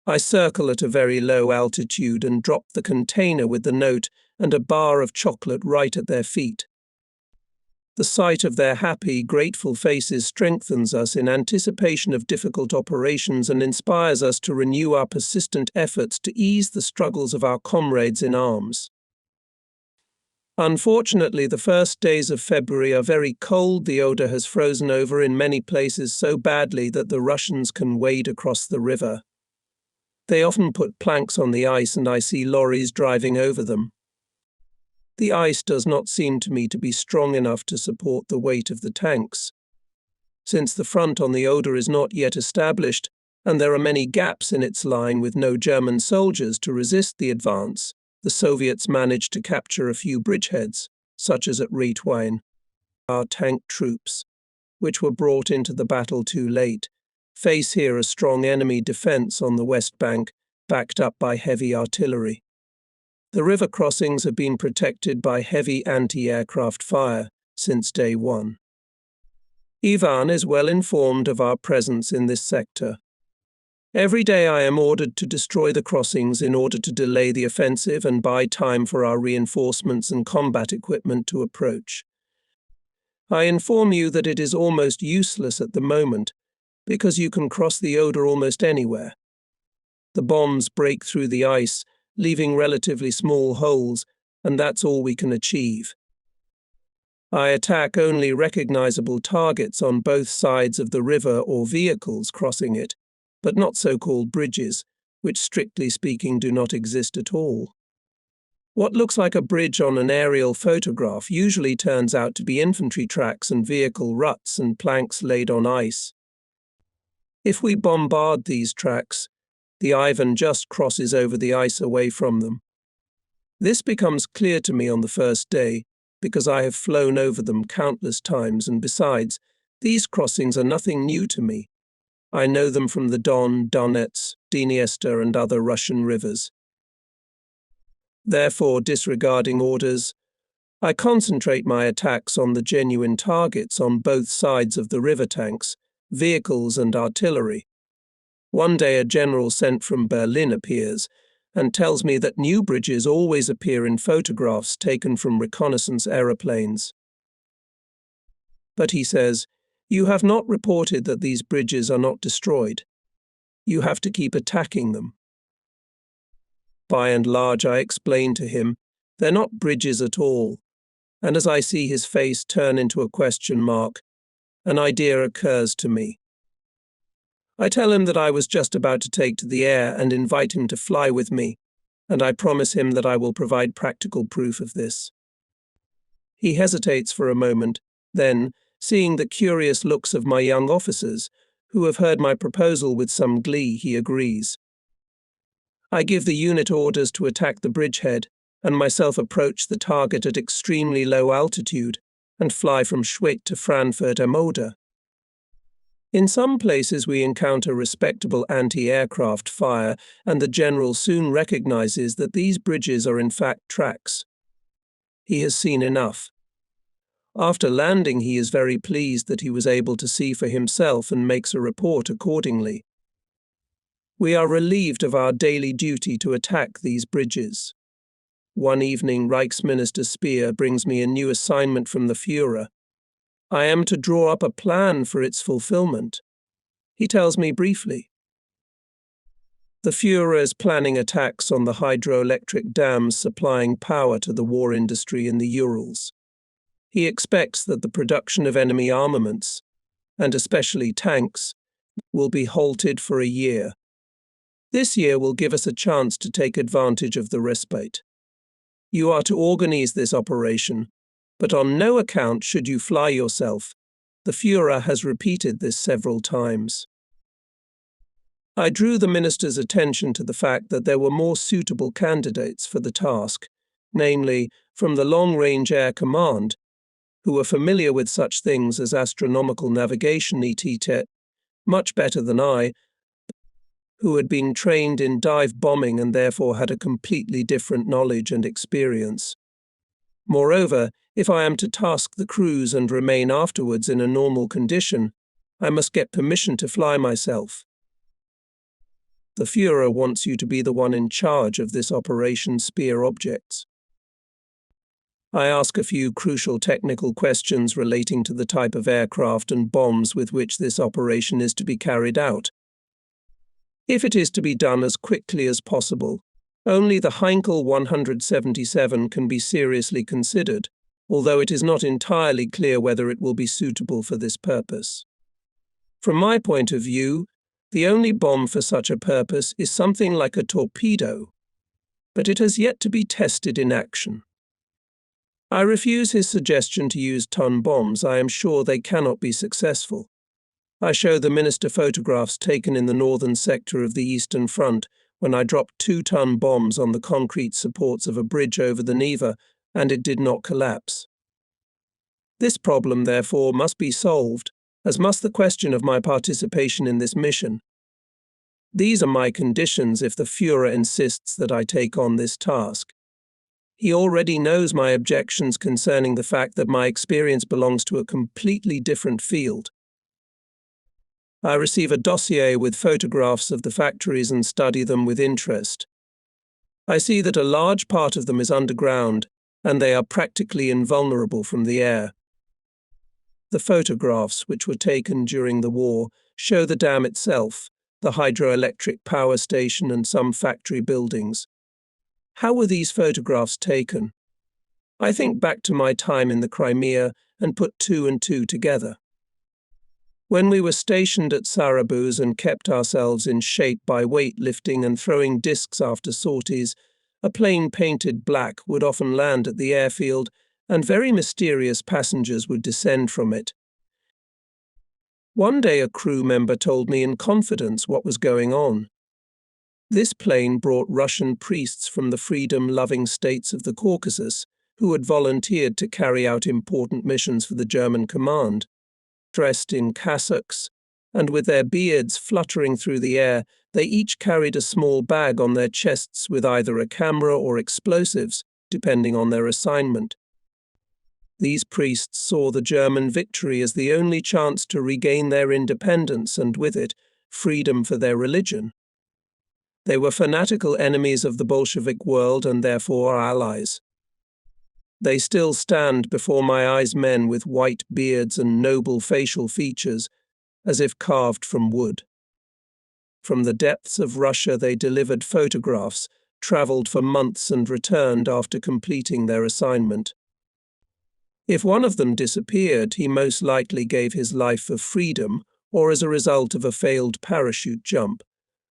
I circle at a very low altitude and drop the container with the note and a bar of chocolate right at their feet. The sight of their happy, grateful faces strengthens us in anticipation of difficult operations and inspires us to renew our persistent efforts to ease the struggles of our comrades in arms. Unfortunately, the first days of February are very cold. The Oder has frozen over in many places so badly that the Russians can wade across the river. They often put planks on the ice and I see lorries driving over them. The ice does not seem to me to be strong enough to support the weight of the tanks. Since the front on the Oder is not yet established, and there are many gaps in its line with no German soldiers to resist the advance, the Soviets managed to capture a few bridgeheads, such as at Reitwein. Our tank troops, which were brought into the battle too late, face here a strong enemy defense on the west bank, backed up by heavy artillery. The river crossings have been protected by heavy anti-aircraft fire since day one. Ivan is well informed of our presence in this sector. Every day I am ordered to destroy the crossings in order to delay the offensive and buy time for our reinforcements and combat equipment to approach. I inform you that it is almost useless at the moment, because you can cross the Oder almost anywhere. The bombs break through the ice, leaving relatively small holes, and that's all we can achieve. I attack only recognizable targets on both sides of the river or vehicles crossing it, but not so-called bridges, which strictly speaking do not exist at all. What looks like a bridge on an aerial photograph usually turns out to be infantry tracks and vehicle ruts and planks laid on ice. If we bombard these tracks, the Ivan just crosses over the ice away from them. This becomes clear to me on the first day, because I have flown over them countless times, and besides, these crossings are nothing new to me. I know them from the Don, Donets, Dniester, and other Russian rivers. Therefore, disregarding orders, I concentrate my attacks on the genuine targets on both sides of the river tanks, vehicles and artillery. One day a general sent from Berlin appears and tells me that new bridges always appear in photographs taken from reconnaissance aeroplanes. But he says, "You have not reported that these bridges are not destroyed. You have to keep attacking them." By and large, I explain to him, they're not bridges at all, and as I see his face turn into a question mark, an idea occurs to me. I tell him that I was just about to take to the air and invite him to fly with me, and I promise him that I will provide practical proof of this. He hesitates for a moment, then, seeing the curious looks of my young officers, who have heard my proposal with some glee, he agrees. I give the unit orders to attack the bridgehead, and myself approach the target at extremely low altitude, and fly from Schwedt to Frankfurt am Oder. In some places we encounter respectable anti-aircraft fire, and the general soon recognizes that these bridges are in fact tracks. He has seen enough. After landing, he is very pleased that he was able to see for himself and makes a report accordingly. We are relieved of our daily duty to attack these bridges. One evening, Reichsminister Speer brings me a new assignment from the Führer. I am to draw up a plan for its fulfillment. He tells me briefly. The Führer is planning attacks on the hydroelectric dams supplying power to the war industry in the Urals. He expects that the production of enemy armaments, and especially tanks, will be halted for a year. This year will give us a chance to take advantage of the respite. You are to organize this operation, but on no account should you fly yourself. The Führer has repeated this several times. I drew the minister's attention to the fact that there were more suitable candidates for the task, namely, from the Long-Range Air Command, who are familiar with such things as astronomical navigation, etc., much better than I, who had been trained in dive bombing and therefore had a completely different knowledge and experience. Moreover, if I am to task the crews and remain afterwards in a normal condition, I must get permission to fly myself. The Führer wants you to be the one in charge of this Operation Spear Objects. I ask a few crucial technical questions relating to the type of aircraft and bombs with which this operation is to be carried out. If it is to be done as quickly as possible, only the Heinkel 177 can be seriously considered, although it is not entirely clear whether it will be suitable for this purpose. From my point of view, the only bomb for such a purpose is something like a torpedo, but it has yet to be tested in action. I refuse his suggestion to use ton bombs. I am sure they cannot be successful. I show the minister photographs taken in the northern sector of the Eastern Front when I dropped 2-ton bombs on the concrete supports of a bridge over the Neva, and it did not collapse. This problem, therefore, must be solved, as must the question of my participation in this mission. These are my conditions if the Führer insists that I take on this task. He already knows my objections concerning the fact that my experience belongs to a completely different field. I receive a dossier with photographs of the factories and study them with interest. I see that a large part of them is underground, and they are practically invulnerable from the air. The photographs, which were taken during the war, show the dam itself, the hydroelectric power station, and some factory buildings. How were these photographs taken? I think back to my time in the Crimea and put 2 and 2 together. When we were stationed at Sarabuz and kept ourselves in shape by weightlifting and throwing discs after sorties, a plane painted black would often land at the airfield, and very mysterious passengers would descend from it. One day a crew member told me in confidence what was going on. This plane brought Russian priests from the freedom-loving states of the Caucasus, who had volunteered to carry out important missions for the German command. Dressed in cassocks, and with their beards fluttering through the air, they each carried a small bag on their chests with either a camera or explosives, depending on their assignment. These priests saw the German victory as the only chance to regain their independence and, with it, freedom for their religion. They were fanatical enemies of the Bolshevik world and therefore our allies. They still stand before my eyes, men with white beards and noble facial features, as if carved from wood. From the depths of Russia they delivered photographs, travelled for months and returned after completing their assignment. If one of them disappeared, he most likely gave his life for freedom or as a result of a failed parachute jump,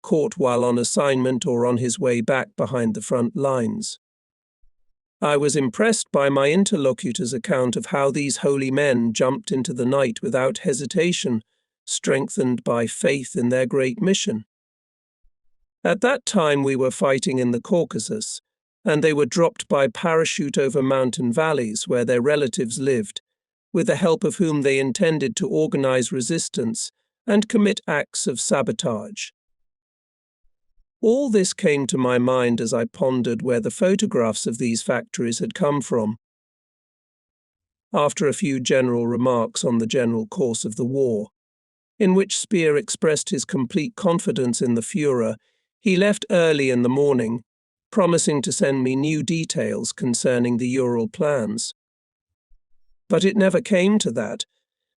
caught while on assignment or on his way back behind the front lines. I was impressed by my interlocutor's account of how these holy men jumped into the night without hesitation, strengthened by faith in their great mission. At that time we were fighting in the Caucasus, and they were dropped by parachute over mountain valleys where their relatives lived, with the help of whom they intended to organize resistance and commit acts of sabotage. All this came to my mind as I pondered where the photographs of these factories had come from. After a few general remarks on the general course of the war, in which Speer expressed his complete confidence in the Führer, he left early in the morning, promising to send me new details concerning the Ural plans. But it never came to that,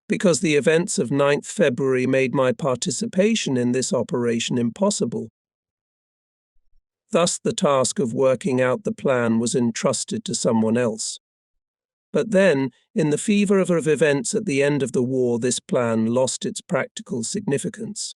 because the events of 9th February made my participation in this operation impossible. Thus the task of working out the plan was entrusted to someone else. But then, in the fever of events at the end of the war, this plan lost its practical significance.